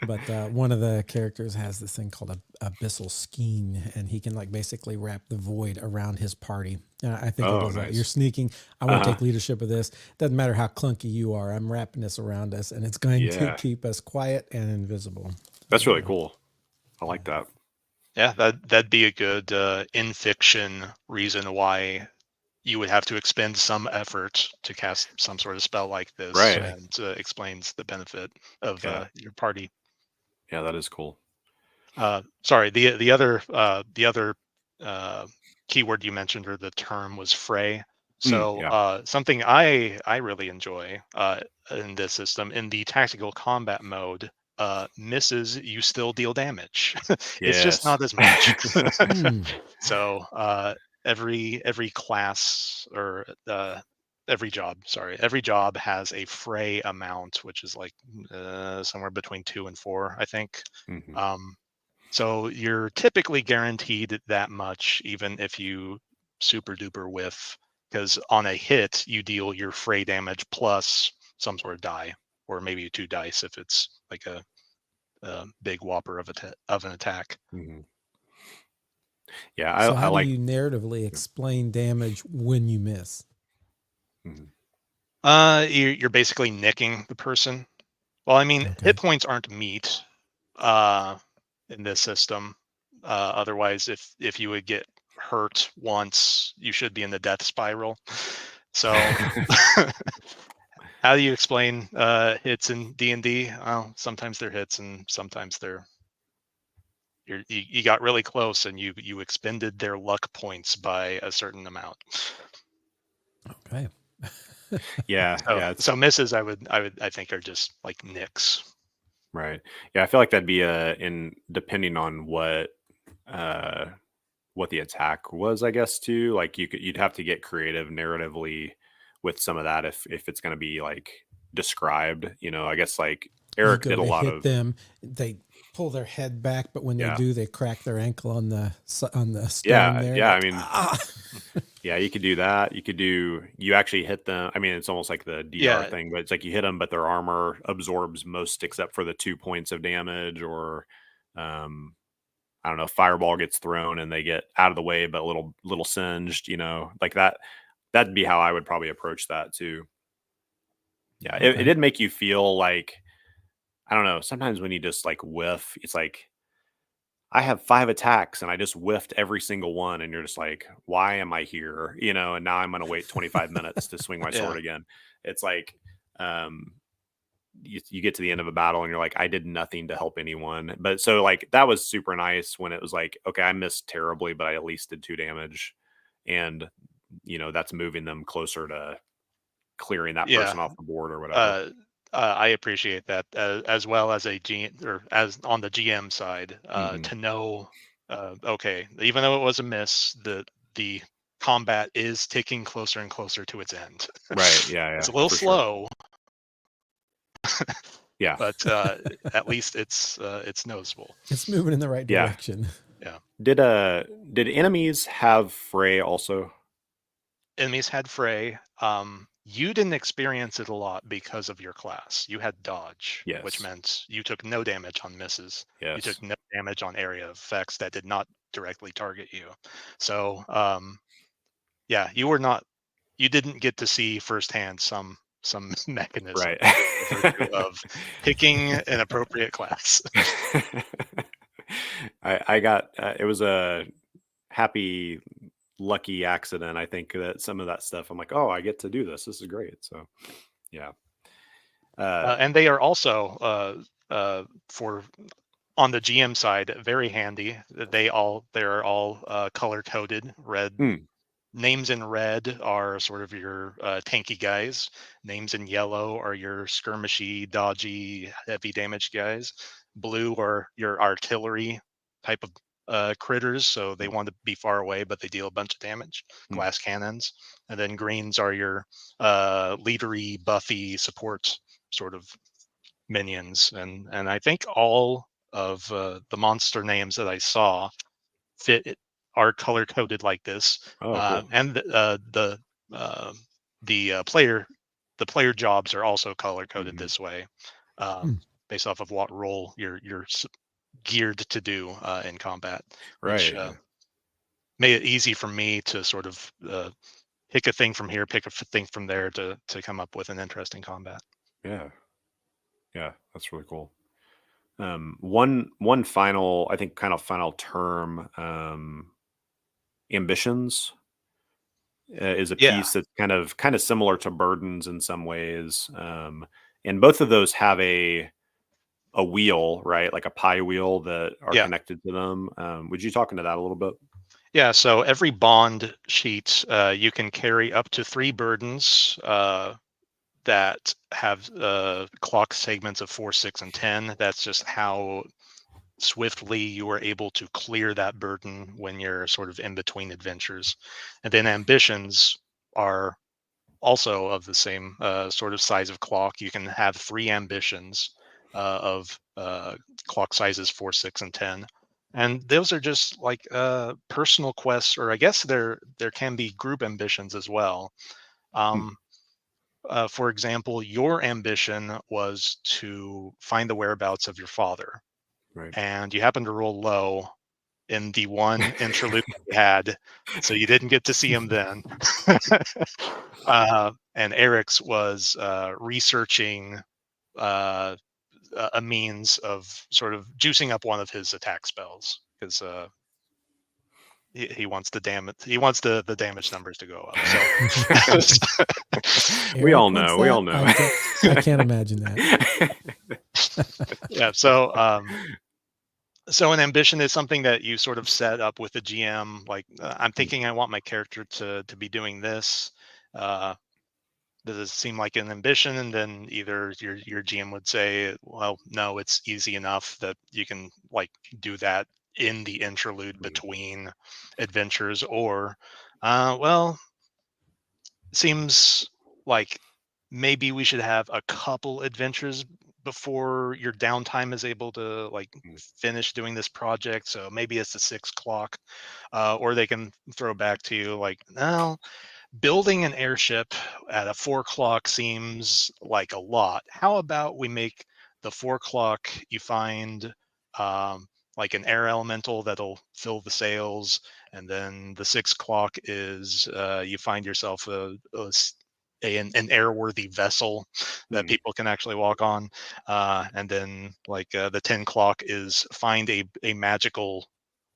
A: But one of the characters has this thing called a abyssal skein, and he can like basically wrap the void around his party. I think
B: Oh,
A: it is
B: nice.
A: you're sneaking. I want to
B: Uh-huh.
A: take leadership of this. Doesn't matter how clunky you are. I'm wrapping this around us, and it's going to
B: Yeah,
A: keep us quiet and invisible.
B: that's really cool. I like that.
C: Yeah, that'd be a good in fiction reason why you would have to expend some effort to cast some sort of spell like this,
B: Right.
C: and explains the benefit of
B: Yeah.
C: your party.
B: Yeah, that is cool.
C: Sorry, the other keyword you mentioned or the term was fray. So
B: Yeah.
C: something I really enjoy in this system in the tactical combat mode. Misses, you still deal damage. It's just
B: Yes.
C: not as much.
A: Hmm.
C: So every class or every job has a fray amount, which is like somewhere between 2 and 4, I think.
B: Mhm.
C: So you're typically guaranteed that much, even if you super duper whiff, because on a hit you deal your fray damage plus some sort of die, or maybe 2 dice if it's like a big whopper of an attack.
B: Mhm. Yeah,
A: So
B: I
A: how do
B: like.
A: you narratively explain damage when you miss?
B: Mhm.
C: You're basically nicking the person. Well, I mean,
A: Okay.
C: hit points aren't meat uh, in this system. Otherwise, if you would get hurt once, you should be in the death spiral. So, how do you explain hits in D&D? Well, sometimes they're hits, and sometimes you got really close, and you expended their luck points by a certain amount.
A: Okay.
B: Yeah,
C: So,
B: yeah, it's
C: so misses, I think are just like nicks.
B: right. Yeah, I feel like that'd be in depending on what what the attack was, I guess, too. Like you'd have to get creative narratively with some of that if it's going to be like described. I guess like
A: You
B: Eric
A: go
B: did a
A: to
B: lot
A: hit
B: of
A: them, they pull their head back, but when they
B: yeah.
A: do, they crack their ankle on the stone
B: Yeah,
A: there.
B: yeah. I
A: Like,
B: mean,
A: ah.
B: yeah, you could do that. You actually hit them. I mean, it's almost like the DR
C: Yeah,
B: thing, but it's like you hit them, but their armor absorbs most except for the 2 points of damage, or um, I don't know, fireball gets thrown and they get out of the way, but a little singed. Like that. That'd be how I would probably approach that too. Yeah, it
A: Okay.
B: did make you feel like I don't know. Sometimes when you just like whiff, it's like I have 5 attacks and I just whiffed every single one, and you're just like, "Why am I here?" And now I'm gonna wait 25 minutes to swing my
C: yeah,
B: sword again. It's like, um, you get to the end of a battle and you're like, "I did nothing to help anyone." But so, like, that was super nice when it was like, "Okay, I missed terribly, but I at least did 2 damage." And, that's moving them closer to clearing that
C: yeah.
B: person off the board or whatever.
C: Uh, I appreciate that, as well as a G or as on the GM side,
B: Mhm.
C: to know, okay, even though it was a miss, the combat is ticking closer and closer to its end.
B: Right, yeah,
C: It's
B: yeah,
C: a little
B: for sure.
C: slow,
B: Yeah.
C: but at least it's noticeable.
A: It's moving in the right
B: Yeah.
A: direction.
C: Yeah.
B: Did enemies have fray also?
C: Enemies had fray. You didn't experience it a lot because of your class. You had dodge, which
B: Yes.
C: meant you took no damage on misses. You
B: Yes.
C: took no damage on area effects that did not directly target you. So, yeah, you didn't get to see firsthand some mechanism
B: Right.
C: by virtue of picking an appropriate class.
B: I got it was a happy lucky accident. I think that some of that stuff I'm like, "Oh, I get to do this. This is great." So, yeah. Uh
C: And they are also for on the GM side very handy. They're all color coded. Red
B: hmm,
C: names in red are sort of your tanky guys. Names in yellow are your skirmishy, dodgy, heavy damage guys. Blue are your artillery type of critters, so they want to be far away, but they deal a bunch of damage.
B: hmm.
C: Glass cannons, and then greens are your leadery, buffy support sort of minions. And I think all of the monster names that I saw fit are color coded like this,
B: Oh, cool.
C: and uh, the player jobs are also color coded
B: Mhm.
C: this way,
A: Hmm.
C: based off of what role you're geared to do in combat, which
B: Right. Yeah.
C: made it easy for me to sort of pick a thing from here, pick a thing from there to come up with an interesting combat.
B: Yeah. Yeah, that's really cool. One final, I think, kind of final term, ambitions is a
C: Yeah,
B: piece that's kind of similar to burdens in some ways, and both of those have a wheel, right? Like a pie wheel that are
C: yeah.
B: connected to them. Would you talk into that a little bit?
C: Yeah, so every bond sheet, you can carry up to 3 burdens that have clock segments of 4, 6, and 10. That's just how swiftly you are able to clear that burden when you're sort of in between adventures. And then ambitions are also of the same sort of size of clock. You can have 3 ambitions of clock sizes 4, 6, and 10. And those are just like personal quests, or I guess there can be group ambitions as well.
B: Hmm,
C: Um, for example, your ambition was to find the whereabouts of your father,
B: right.
C: and you happen to roll low in the one interlude that you had, so you didn't get to see him then. And Eric's was researching uh, a means of sort of juicing up one of his attack spells because he wants he wants the damage numbers to go up. So
B: We all
A: Eric wants
B: know. We all
A: that.
B: know.
A: I can't imagine that.
C: yeah, so an ambition is something that you sort of set up with the GM. Like I'm thinking I want my character to be doing this. Uh, does it seem like an ambition? And then either your GM would say, well, no, it's easy enough that you can like do that in the interlude between adventures, or well, seems like maybe we should have a couple adventures before your downtime is able to like finish doing this project. So maybe it's the 6 o'clock, or they can throw back to you like, no, building an airship at a 4 o'clock seems like a lot. How about we make the 4 o'clock you find like an air elemental that'll fill the sails, and then the 6 o'clock is you find yourself an airworthy vessel that people can actually walk on, and then like the 10 o'clock is find a magical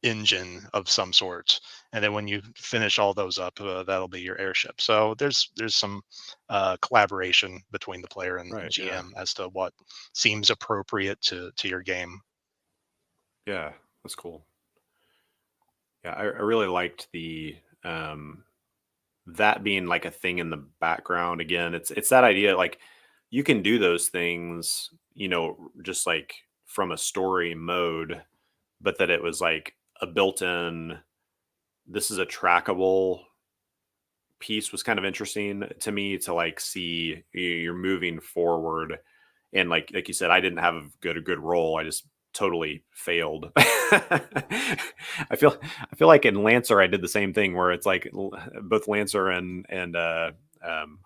C: engine of some sort, and then when you finish all those up, that'll be your airship. So there's some collaboration between the player and
B: Right,
C: GM
B: yeah.
C: as to what seems appropriate to your game.
B: Yeah, that's cool. Yeah, I really liked the that being like a thing in the background. Again, it's that idea like you can do those things, just like from a story mode, but that it was like a built-in, this is a trackable piece was kind of interesting to me to like see you're moving forward. And like you said, I didn't have a good role. I just totally failed. I feel like in Lancer I did the same thing where it's like both Lancer and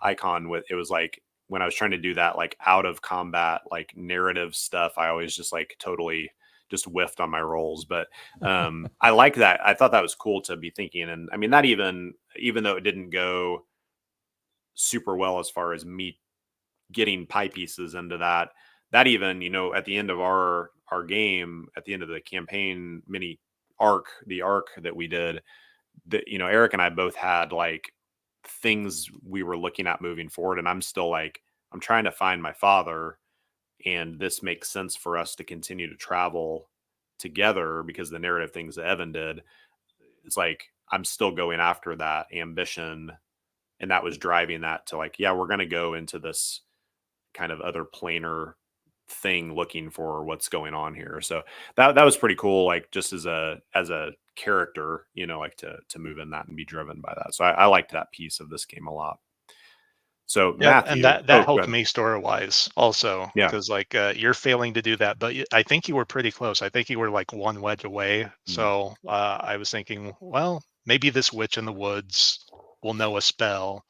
B: Icon, with it was like when I was trying to do that like out of combat like narrative stuff, I always just like totally just whiffed on my rolls. But I like that. I thought that was cool to be thinking. And I mean, that even though it didn't go super well as far as me getting pie pieces into that even, at the end of our game, at the end of the campaign mini arc, the arc that we did, that, Eric and I both had like things we were looking at moving forward. And I'm still like, I'm trying to find my father, and this makes sense for us to continue to travel together because the narrative things that Evan did, it's like I'm still going after that ambition, and that was driving that to like, yeah, we're going to go into this kind of other planar thing looking for what's going on here. So that was pretty cool, like just as a character, like to move in that and be driven by that. So I liked that piece of this game a lot. So
C: Yeah, and
B: Matthew,
C: that
B: go
C: helped
B: ahead.
C: me story wise also,
B: Yeah.
C: because like you're failing to do that, but I think you were pretty close. I think you were like one wedge away. So I was thinking, well, maybe this witch in the woods will know a spell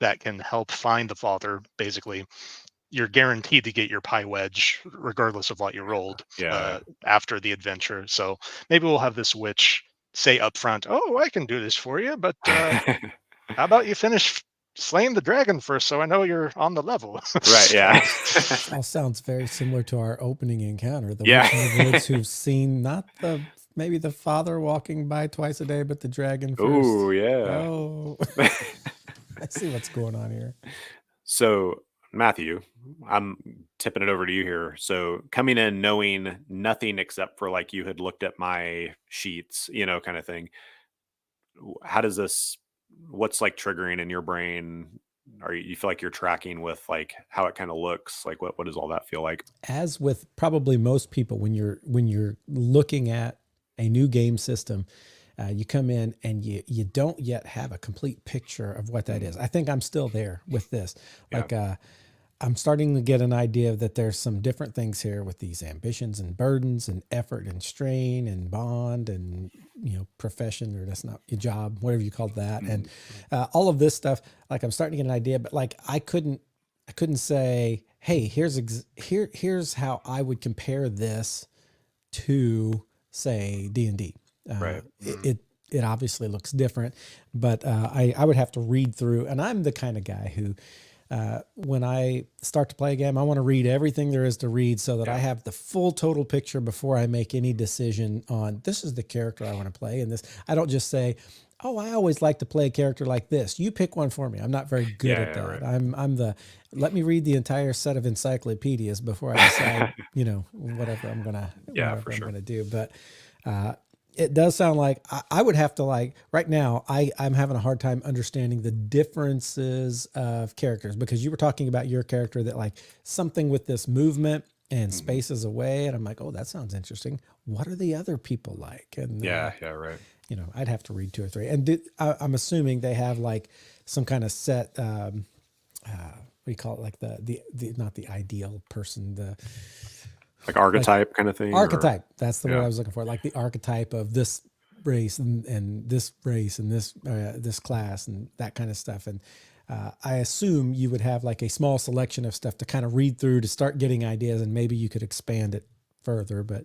C: that can help find the father. Basically, you're guaranteed to get your pie wedge regardless of what you rolled
B: Yeah.
C: after the adventure. So maybe we'll have this witch say up front, "Oh, I can do this for you, but how about you finish slaying the dragon first, so I know you're on the level."
B: Right. Yeah.
A: This all sounds very similar to our opening encounter. The
B: Yeah.
A: witch in the woods who've seen not maybe the father walking by twice a day, but the dragon first.
B: Oh, yeah.
A: Oh, I see what's going on here.
B: So, Matthew, I'm tipping it over to you here. So, coming in knowing nothing except for like you had looked at my sheets, kind of thing. How does this, what's like triggering in your brain? Are you feel like you're tracking with like how it kind of looks? Like what does all that feel like?
A: As with probably most people, when you're looking at a new game system, you come in and you don't yet have a complete picture of what that is. I think I'm still there with this. Like I'm starting to get an idea that there's some different things here with these ambitions and burdens and effort and strain and bond and profession, or that's not your job, whatever you call that, and all of this stuff. Like I'm starting to get an idea, but like I couldn't say, hey, here's how I would compare this to say D&D.
B: Right.
A: It obviously looks different, but I would have to read through, and I'm the kind of guy who, when I start to play a game, I want to read everything there is to read so that I have the full total picture before I make any decision on this is the character I want to play. And this, I don't just say, oh, I always like to play a character like this. You pick one for me. I'm not very good at that. Right. Let me read the entire set of encyclopedias before I decide, whatever I'm gonna do. But it does sound like I would have to, like, right now, I'm having a hard time understanding the differences of characters, because you were talking about your character that like something with this movement and spaces away, and I'm like, oh, that sounds interesting. What are the other people like? And
B: Yeah, right.
A: I'd have to read 2 or 3. And I'm assuming they have like some kind of set. What do you call it? Like the not the ideal person, the
B: Like archetype kind of thing.
A: archetype. That's the word
B: Yeah.
A: I was looking for. Like the archetype of this race and this race and this class and that kind of stuff. And I assume you would have like a small selection of stuff to kind of read through to start getting ideas, and maybe you could expand it further. But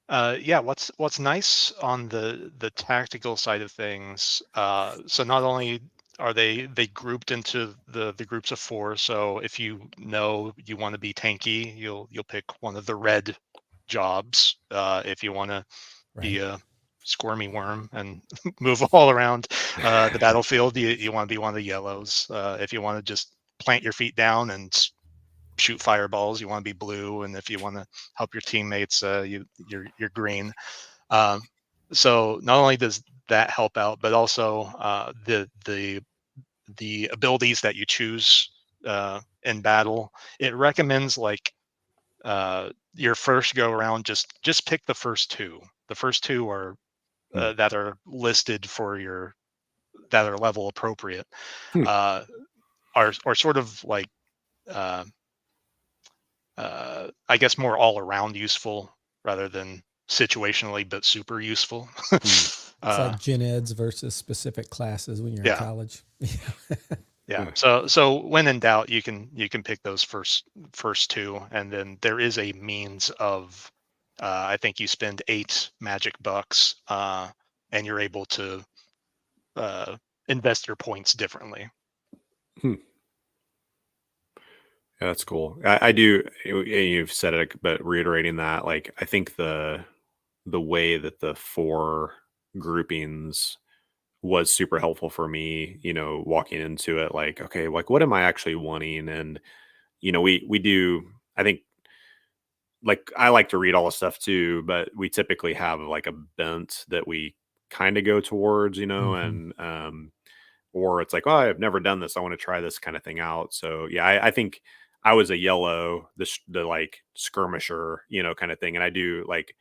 C: Yeah, what's nice on the tactical side of things, so not only are they grouped into the groups of 4, so if you know you want to be tanky, you'll pick one of the red jobs. If you want to be a squirmy worm and move all around the battlefield, you want to be one of the yellows. If you want to just plant your feet down and shoot fireballs, you want to be blue, and if you want to help your teammates, you're green. So not only does that help out, but also the abilities that you choose in battle, it recommends like your first go around, just pick the first 2. The first 2 are that are listed for your, that are level appropriate, are sort of like I guess more all around useful rather than situationally but super useful.
A: it's like gen eds versus specific classes when you're in
C: Yeah.
A: college.
C: Yeah. So when in doubt, you can pick those first 2, and then there is a means of I think you spend 8 magic bucks, and you're able to invest your points differently.
B: Yeah, that's cool. I do. You've said it, but reiterating that, like, I think the way that the 4 groupings was super helpful for me. Walking into it, like, okay, like, what am I actually wanting? And we do. I think, like, I like to read all the stuff too, but we typically have like a bent that we kind of go towards, and or it's like, oh, I've never done this, I want to try this kind of thing out. So yeah, I think I was a yellow, the like skirmisher, kind of thing. And I do like,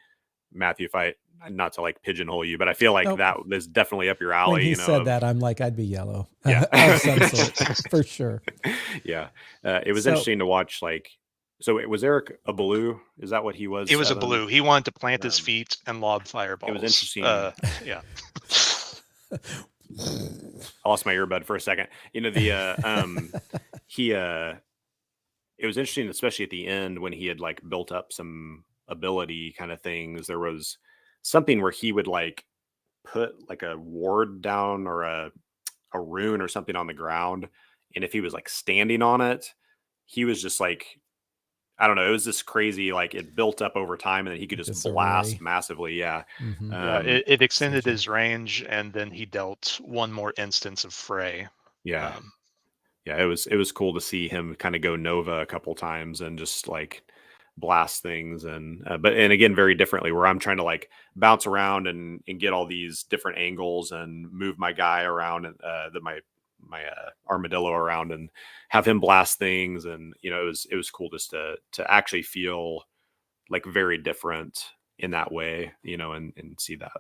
B: Matthew, if I, not to like pigeonhole you, but I feel like
A: Nope.
B: that is definitely up your alley.
A: When he said that, I'm like, I'd be yellow.
B: Yeah.
A: Of some sort, for sure.
B: Yeah. It was
A: So-
B: interesting to watch, like, so was Eric a blue? Is that what he was?
C: He was a
B: 7?
C: blue. He wanted to plant his feet and lob fireballs.
B: It was interesting.
C: Yeah.
B: I lost my earbud for a second. He it was interesting, especially at the end when he had like built up some ability kind of things. There was something where he would like put like a ward down or a rune or something on the ground, and if he was like standing on it, he was just like, I don't know, it was this crazy, like, it built up over time, and then he could just
A: Disarray.
B: blast massively. Yeah.
C: Yeah, it extended his range, and then he dealt one more instance of fray.
B: Yeah. Yeah, it was cool to see him kind of go Nova a couple times and just like blast things. And and again, very differently, where I'm trying to like bounce around and get all these different angles and move my guy around, and my armadillo around, and have him blast things. And it was cool just to actually feel like very different in that way, and see that.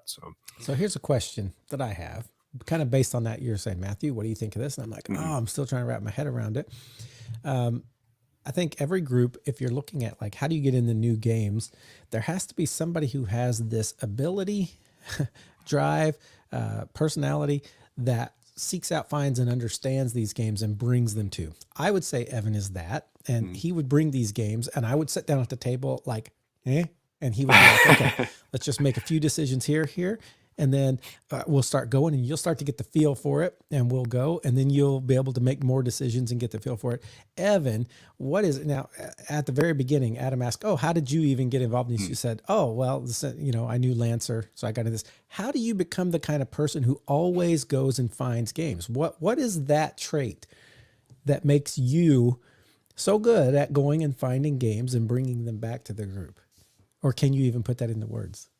A: So here's a question that I have, kind of based on that. You're saying, Matthew, what do you think of this? And I'm like, oh, I'm still trying to wrap my head around it. I think every group, if you're looking at like, how do you get into new games, there has to be somebody who has this ability, drive, personality that seeks out, finds, and understands these games and brings them to. I would say Evan is that, and he would bring these games, and I would sit down at the table like, and he would be like, okay, let's just make a few decisions here, and then we'll start going, and you'll start to get the feel for it, and we'll go, and then you'll be able to make more decisions and get the feel for it. Evan, what is it now? At the very beginning, Adam asked, "Oh, how did you even get involved in this?" You said, "Oh, well, this, I knew Lancer, so I got into this." How do you become the kind of person who always goes and finds games? What is that trait that makes you so good at going and finding games and bringing them back to the group? Or can you even put that into words?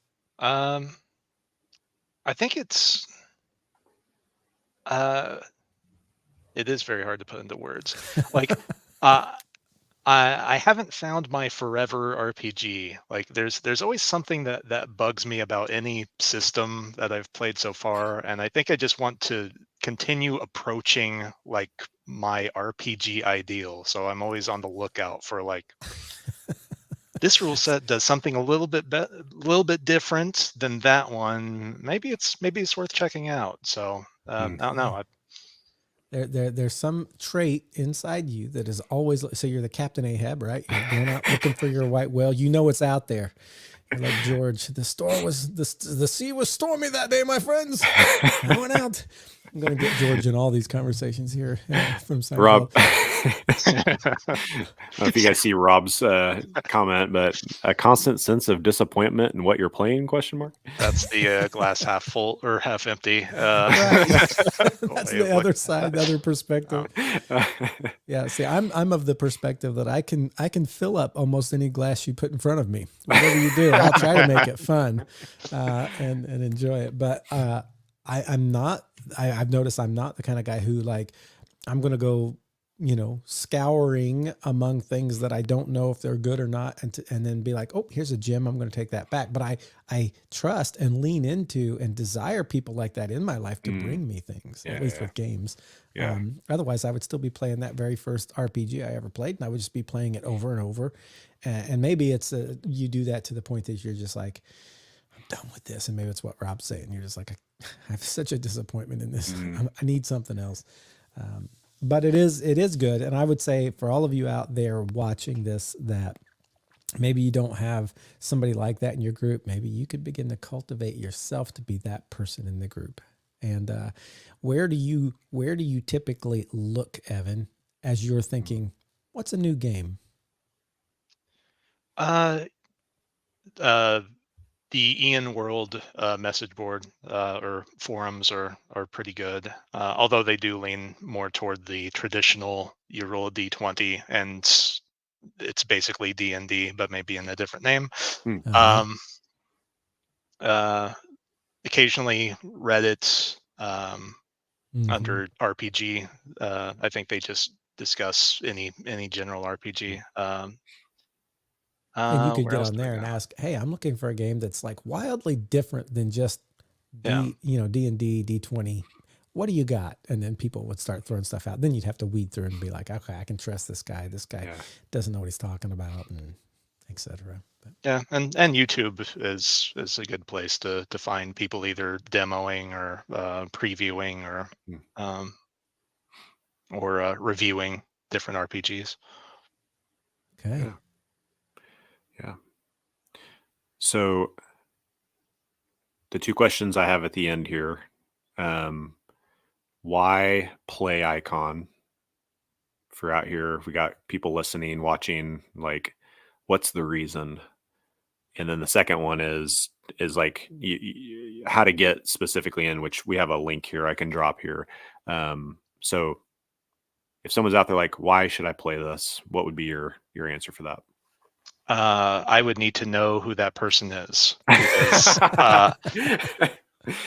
C: I think it's it is very hard to put into words. Like I haven't found my forever RPG. Like there's always something that bugs me about any system that I've played so far, and I think I just want to continue approaching like my RPG ideal. So I'm always on the lookout for like this rule set does something a little bit different than that one. Maybe it's worth checking out. So I don't know.
A: There's some trait inside you that is always, so you're the Captain Ahab, right? You're going out looking for your white whale. You know it's out there. You're like George. The sea was stormy that day, my friends. I went out. I'm going to get George in all these conversations here from Seinfeld.
B: Rob, I don't know if you guys see Rob's comment, but a constant sense of disappointment in what you're playing? ?
C: That's the glass half full or half empty.
A: Right. That's the other side, the other perspective. Yeah. See, I'm of the perspective that I can fill up almost any glass you put in front of me. Whatever you do, I'll try to make it fun and enjoy it. But I'm not. I've noticed I'm not the kind of guy who like I'm going to go, scouring among things that I don't know if they're good or not, and then be like, oh, here's a gem, I'm going to take that back. But I trust and lean into and desire people like that in my life to bring me things, at least with games.
B: Yeah.
A: Otherwise, I would still be playing that very first RPG I ever played, and I would just be playing it over and over. And maybe it's you do that to the point that you're just like, I'm done with this, and maybe it's what Rob's saying. You're just like, I have such a disappointment in this. I need something else. But it is good. And I would say for all of you out there watching this, that maybe you don't have somebody like that in your group, maybe you could begin to cultivate yourself to be that person in the group. And where do you typically look, Evan, as you're thinking, what's a new game?
C: The Ian World message board or forums are pretty good, although they do lean more toward the traditional. You roll a d20 and it's basically D&D, but maybe in a different name. Occasionally Reddit under RPG. I think they just discuss any general RPG.
A: And you could
C: where
A: get
C: else
A: on
C: do I
A: there and
C: go?
A: ask, hey, I'm looking for a game that's like wildly different than just
C: Yeah.
A: D&D, D20. What do you got? And then people would start throwing stuff out. Then you'd have to weed through and be like, okay, I can trust this guy. This guy doesn't know what he's talking about, and et cetera. But,
C: Yeah, and YouTube is a good place to find people either demoing or previewing or reviewing different RPGs.
A: okay.
B: Yeah. So the two questions I have at the end here, why play icon for out here? We got people listening, watching, like, what's the reason? And then the second one is like how to get specifically in, which we have a link here I can drop here. So if someone's out there like, why should I play this? What would be your answer for that?
C: I would need to know who that person is, because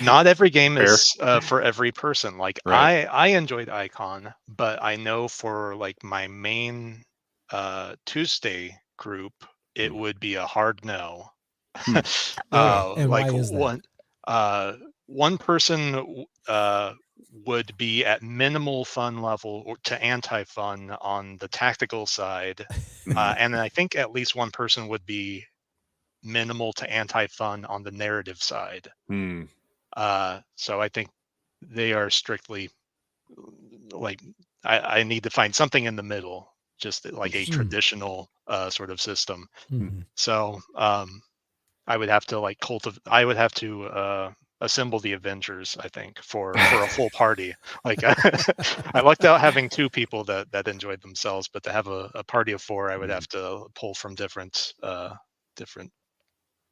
C: not every game is for every person. Like
B: Right.
C: I enjoyed Icon, but I know for like my main Tuesday group, it would be a hard no.
A: And
C: Like
A: why is that?
C: one person would be at minimal fun level or to anti-fun on the tactical side, and then I think at least one person would be minimal to anti-fun on the narrative side. So I think they are strictly like I need to find something in the middle, just like a traditional sort of system. So I would have to like I would have to assemble the Avengers, I think, for a full party. Like I lucked out having two people that enjoyed themselves, but to have a party of four, I would have to pull from different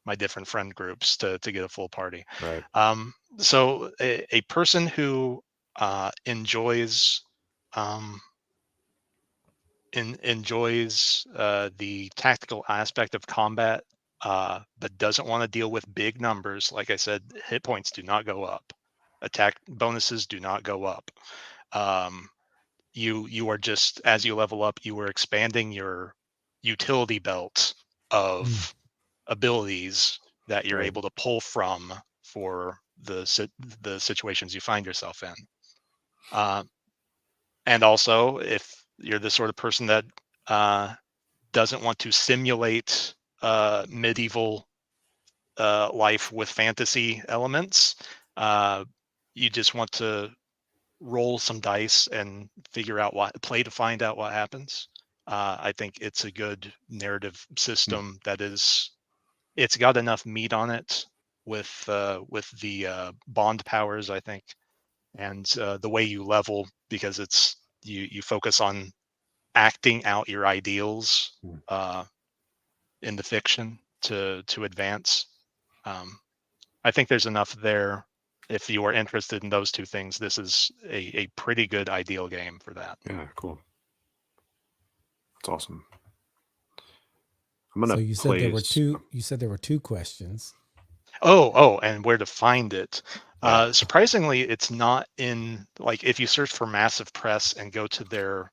C: my different friend groups to get a full party.
B: Right.
C: So a person who enjoys enjoys the tactical aspect of combat, but doesn't want to deal with big numbers. Like I said, hit points do not go up. Attack bonuses do not go up. you are just, as you level up, you are expanding your utility belt of abilities that you're
B: Right.
C: able to pull from for the situations you find yourself in. And also, if you're the sort of person that doesn't want to simulate medieval life with fantasy elements, you just want to roll some dice and figure out play to find out what happens. I think it's a good narrative system that it's got enough meat on it with the bond powers, I think, and the way you level, because it's you focus on acting out your ideals in the fiction to advance. I think there's enough there. If you are interested in those two things, this is a pretty good ideal game for that.
B: Yeah, cool. That's awesome.
A: So you said there were two. You said there were two questions.
C: Oh, and where to find it?
B: Yeah.
C: Surprisingly, it's not in, like, if you search for Massive Press and go to their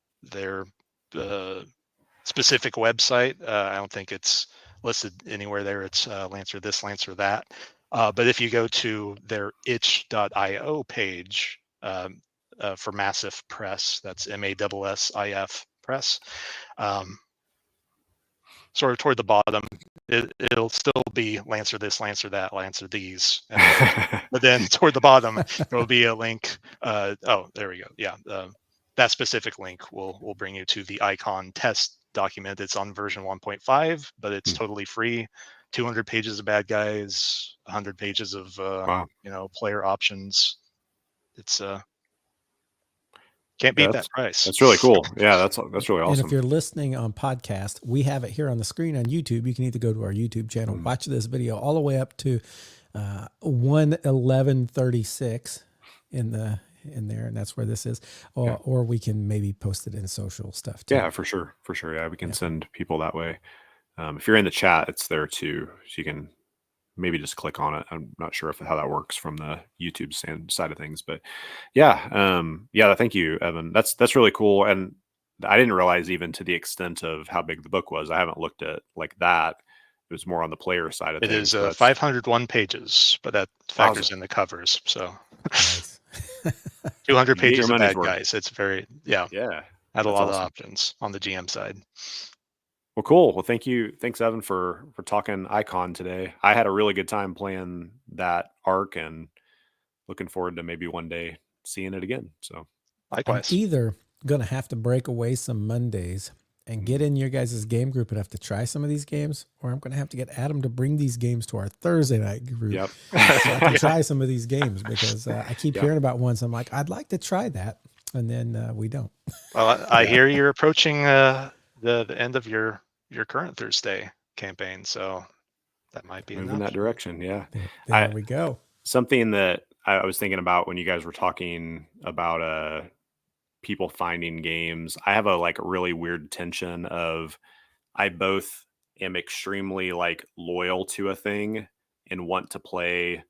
C: specific website, I don't think it's listed anywhere there. It's Lancer this, Lancer that. But if you go to their itch.io page for Massive Press, that's MASSIF Press, sort of toward the bottom, it'll still be Lancer this, Lancer that, Lancer these. But then toward the bottom, there will be a link. Oh, there we go. Yeah, that specific link will bring you to the icon test document. It's on version 1.5, but it's totally free. 200 pages of bad guys, 100 pages of
B: Wow.
C: player options. It's can't beat that price.
B: That's really cool. Yeah, that's really awesome.
A: And if you're listening on podcast, we have it here on the screen on YouTube. You can either go to our YouTube channel, watch this video all the way up to 1:11:36 in there, and that's where this is. Or we can maybe post it in social stuff too.
B: Yeah, for sure. Yeah, we can send people that way. If you're in the chat, it's there too, so you can maybe just click on it. I'm not sure how that works from the YouTube side of things, but yeah. Thank you, Evan. That's really cool. And I didn't realize even to the extent of how big the book was. I haven't looked at like that. It was more on the player side of things.
C: It is 501 pages, but that factors in the covers. So
A: Nice.
C: 200 pages of bad guys. It's very,
B: yeah.
C: Had a lot of options on the GM side.
B: Well, cool. Well, thanks, Evan, for talking Icon today. I had a really good time playing that arc, and looking forward to maybe one day seeing it again. So,
C: likewise.
A: I'm either gonna have to break away some Mondays and get in your guys' game group and have to try some of these games, or I'm gonna have to get Adam to bring these games to our Thursday night group so I can try some of these games, because I keep hearing about one. So I'm like, I'd like to try that, and then we don't.
C: Well, I hear you're approaching the end of your current Thursday campaign, so that might be
B: moving in that direction. Yeah,
A: there we go.
B: Something that I was thinking about when you guys were talking about people finding games. I have a really weird tension of, I both am extremely loyal to a thing and want to play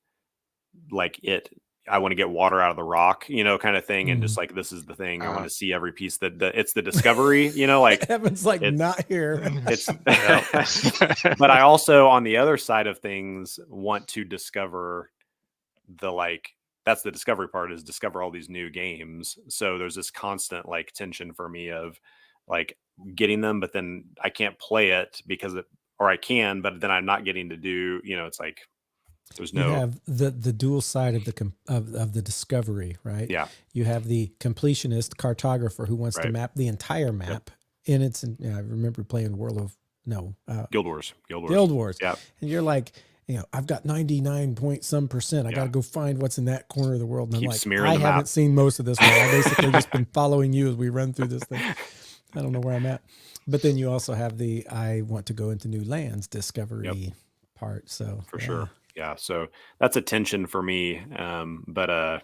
B: it. I want to get water out of the rock, kind of thing. And just this is the thing. I want to see every piece that it's the discovery,
A: Evan's not here.
B: It's, but I also, on the other side of things, want to discover that's the discovery part, is discover all these new games. So there's this constant tension for me of getting them, but then I can't play it or I can, but then I'm not getting to do, it's there's no.
A: You have the dual side of the discovery, right?
B: Yeah.
A: You have the completionist cartographer who wants to map the entire map. And it's, I remember playing Guild Wars.
B: Yeah.
A: And you're like, I've got 99 point some percent. I got to go find what's in that corner of the world. And
B: Keep
A: I'm like, I haven't seen most of this one. I basically just been following you as we run through this thing. I don't know where I'm at. But then you also have I want to go into new lands discovery part. So
B: for sure. Yeah. So that's a tension for me. But I'm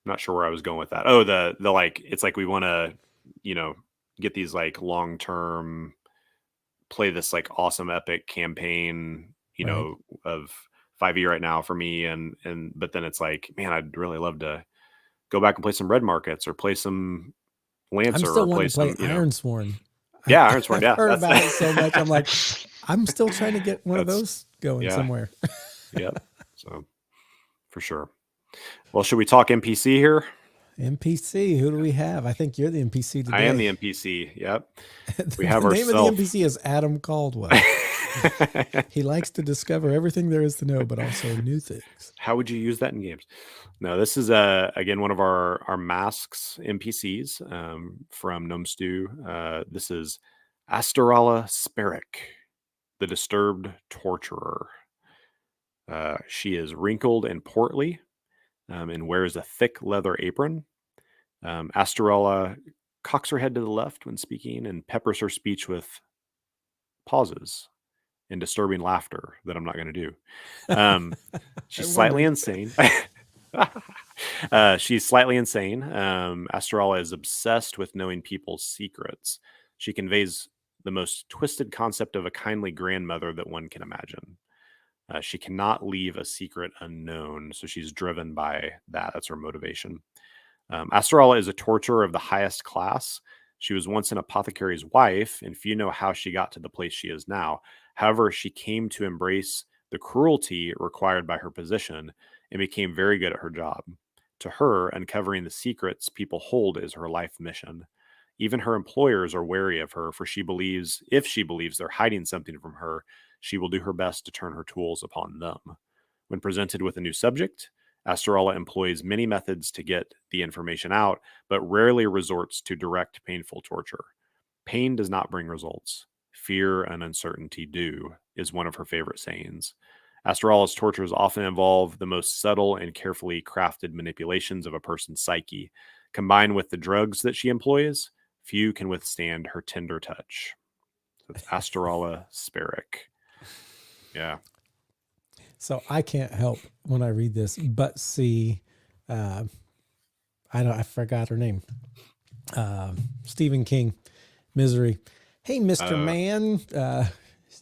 B: not sure where I was going with that. Oh, it's we want to, get these long-term, play this awesome epic campaign, of 5e right now for me. But then it's man, I'd really love to go back and play some Red Markets or play some
A: I'm
B: Lancer
A: still
B: or play
A: wanting to play
B: some,
A: Ironsworn.
B: yeah, Ironsworn.
A: I've
B: Yeah,
A: heard
B: that's
A: about it so much. I'm like, I'm still trying to get one of
B: That's-
A: those going
B: yeah.
A: somewhere.
B: yeah. So for sure. Well, should we talk NPC here?
A: NPC, who do we have? I think you're the NPC today.
B: I am the NPC. Yep. We
A: The
B: have
A: name of
B: ourself.
A: the NPC is Adam Caldwell. He likes to discover everything there is to know, but also new things.
B: How would you use that in games? No, this is again one of our masks NPCs from Gnome Stew. This is Astarala Sperrick, the Disturbed Torturer. She is wrinkled and portly, and wears a thick leather apron. Astarala cocks her head to the left when speaking and peppers her speech with pauses and disturbing laughter that I'm not going to do. She's slightly insane. She's slightly insane. Astarala is obsessed with knowing people's secrets. She conveys the most twisted concept of a kindly grandmother that one can imagine. She cannot leave a secret unknown, so she's driven by that. That's her motivation. Astarala is a torturer of the highest class. She was once an apothecary's wife, and few know how she got to the place she is now. However, she came to embrace the cruelty required by her position and became very good at her job. To her, uncovering the secrets people hold is her life mission. Even her employers are wary of her, for if she believes they're hiding something from her, she will do her best to turn her tools upon them. When presented with a new subject, Astarala employs many methods to get the information out, but rarely resorts to direct, painful torture. Pain does not bring results. Fear and uncertainty do, is one of her favorite sayings. Astarala's tortures often involve the most subtle and carefully crafted manipulations of a person's psyche. Combined with the drugs that she employs, few can withstand her tender touch. So it's Astarala Sperrick. Yeah.
A: So I can't help when I read this, but see, I forgot her name. Stephen King, Misery. Hey, Mr. Man,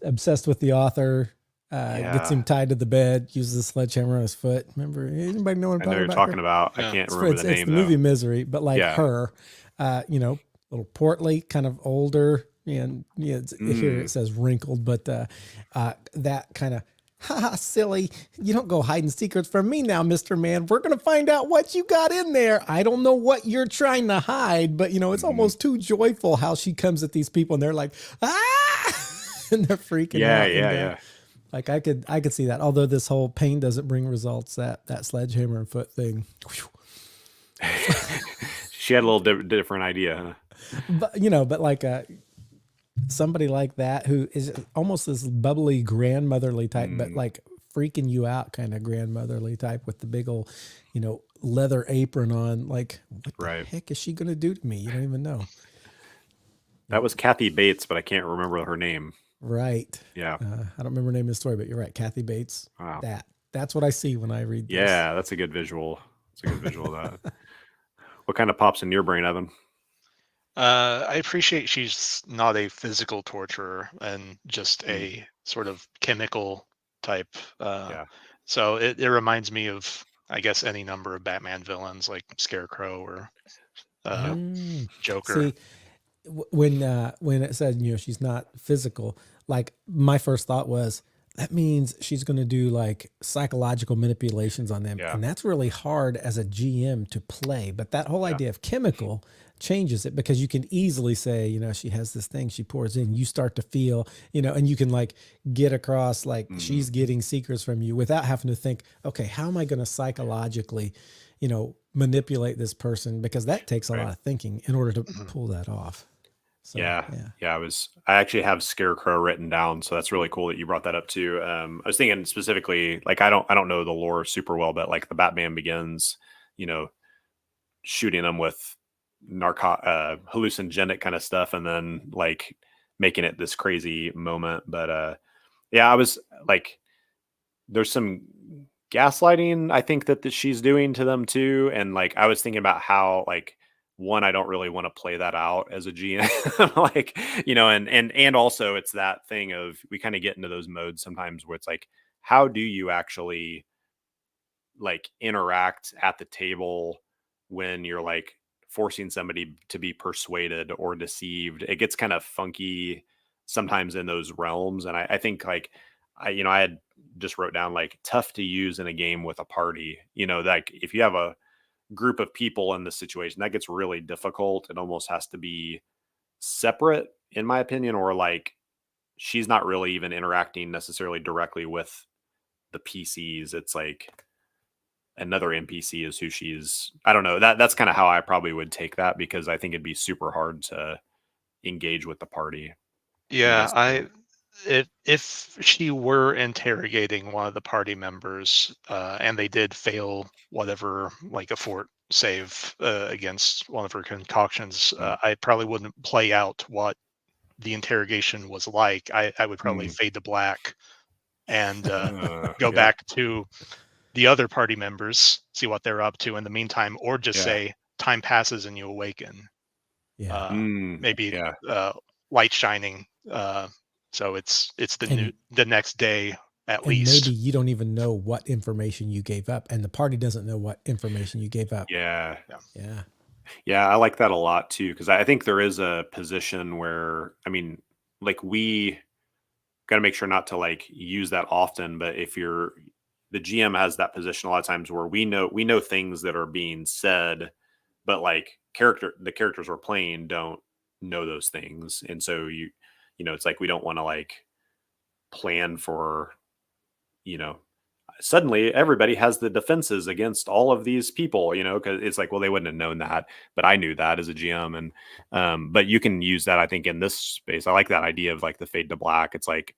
A: obsessed with the author, gets him tied to the bed, uses a sledgehammer on his foot. Remember, anybody know what I'm
B: I know you're
A: talking about?
B: talking about. I can't
A: It's
B: remember the name.
A: It's the movie Misery, but like
B: Yeah.
A: her, little portly, kind of older, and here it says wrinkled, but that kind of, haha, silly. You don't go hiding secrets from me now, Mr. Man. We're going to find out what you got in there. I don't know what you're trying to hide, but it's almost too joyful how she comes at these people and they're like, ah, and they're freaking out.
B: Yeah.
A: Like I could see that. Although this whole pain doesn't bring results, that sledgehammer and foot thing.
B: She had a little different idea, huh?
A: But like somebody like that who is almost this bubbly grandmotherly type, but like freaking you out kind of grandmotherly type with the big old, leather apron on. Like, what the heck is she going to do to me? You don't even know.
B: That was Kathy Bates, but I can't remember her name.
A: Right.
B: Yeah.
A: I don't remember the name of the story, but you're right. Kathy Bates.
B: Wow.
A: That's what I see when I read this.
B: Yeah, that's a good visual. It's a good visual of that. What kind of pops in your brain, Evan?
C: I appreciate she's not a physical torturer and just a sort of chemical type. So it reminds me of, I guess, any number of Batman villains like Scarecrow or Joker.
A: See, when it said, she's not physical, like my first thought was, that means she's going to do like psychological manipulations on them.
B: Yeah.
A: And that's really hard as a GM to play. But that whole idea of chemical changes it, because you can easily say, she has this thing she pours in, you start to feel, and you can like get across like she's getting secrets from you without having to think, okay, how am I going to psychologically, manipulate this person? Because that takes a lot of thinking in order to pull that off. So,
B: yeah. I actually have Scarecrow written down, so that's really cool that you brought that up too. I was thinking specifically, like I don't know the lore super well, but like the Batman Begins, shooting them with hallucinogenic kind of stuff, and then like making it this crazy moment. But I was like, there's some gaslighting I think that she's doing to them too, and like I was thinking about how like, one, I don't really want to play that out as a GM, like, and also it's that thing of, we kind of get into those modes sometimes where it's like, how do you actually like interact at the table when you're like forcing somebody to be persuaded or deceived. It gets kind of funky sometimes in those realms. And I think like I had just wrote down like tough to use in a game with a party. Like if you have a group of people in this situation, that gets really difficult. It almost has to be separate, in my opinion, or like she's not really even interacting necessarily directly with the PCs. It's like another NPC is who she's, I don't know. That's kind of how I probably would take that, because I think it'd be super hard to engage with the party.
C: Yeah, if she were interrogating one of the party members, and they did fail whatever, like a fort save against one of her concoctions, I probably wouldn't play out what the interrogation was like. I would probably fade to black and go back to the other party members, see what they're up to in the meantime, or just say time passes and you awaken. Maybe light shining. So it's the next day at least.
A: Maybe you don't even know what information you gave up, and the party doesn't know what information you gave up.
B: Yeah.
A: Yeah,
B: I like that a lot too, because I think there is a position where, I mean, like we got to make sure not to like use that often, but if the GM has that position a lot of times where we know things that are being said, but like the characters we're playing don't know those things, and so it's like we don't want to like plan for, suddenly everybody has the defenses against all of these people, because it's like, well, they wouldn't have known that, but I knew that as a GM. And but you can use that, I think, in this space. I like that idea of like the fade to black. It's like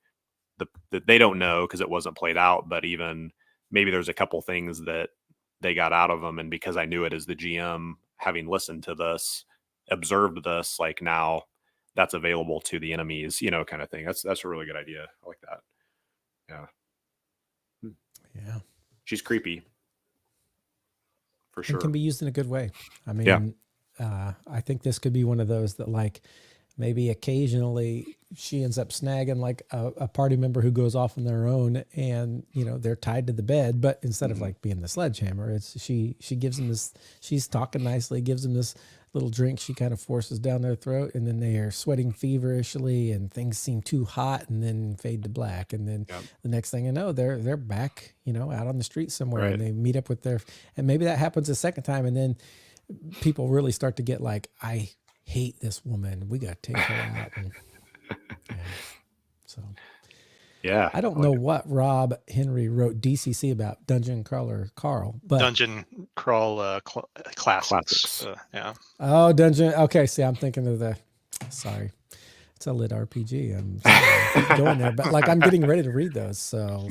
B: they don't know because it wasn't played out, but even maybe there's a couple things that they got out of them, and because I knew it as the GM, having listened to this, observed this, like now that's available to the enemies, kind of thing. That's a really good idea. I like that.
A: Yeah.
B: She's creepy. For sure.
A: It can be used in a good way. I mean, I think this could be one of those that like maybe occasionally she ends up snagging like a party member who goes off on their own, and they're tied to the bed, but instead of like being the sledgehammer, it's she gives them this, she's talking nicely, gives them this little drink she kind of forces down their throat, and then they are sweating feverishly and things seem too hot, and then fade to black, and then the next thing you know, they're back out on the street somewhere, and they meet up with and maybe that happens a second time, and then people really start to get like, I hate this woman, we got to take her out. And, so I don't know what Rob Henry wrote DCC about, Dungeon Crawler Carl, but
C: Dungeon Crawl classics.
A: Oh, Dungeon. Okay, see, I'm thinking of sorry, it's a lit RPG. I'm sorry, going there, but like I'm getting ready to read those, so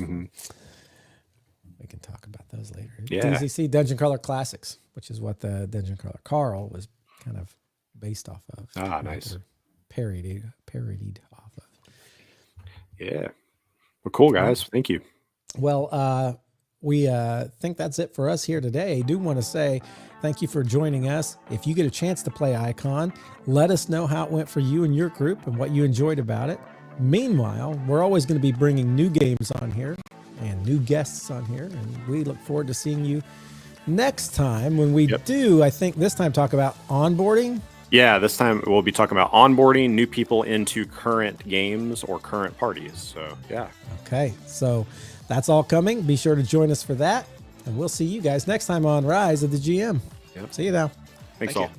A: we can talk about those later. DCC, Dungeon Crawler Classics, which is what the Dungeon Crawler Carl was kind of based off of.
B: Nice.
A: Parodied off of.
B: Yeah. Well, cool, guys. Thank you.
A: Well, we think that's it for us here today. I do want to say thank you for joining us. If you get a chance to play Icon, let us know how it went for you and your group and what you enjoyed about it. Meanwhile, we're always going to be bringing new games on here and new guests on here, and we look forward to seeing you next time when we do, I think this time, talk about onboarding.
B: Yeah, this time we'll be talking about onboarding new people into current games or current parties. So, yeah.
A: Okay, so that's all coming. Be sure to join us for that. And we'll see you guys next time on Rise of the GM. See you now.
B: Thanks all.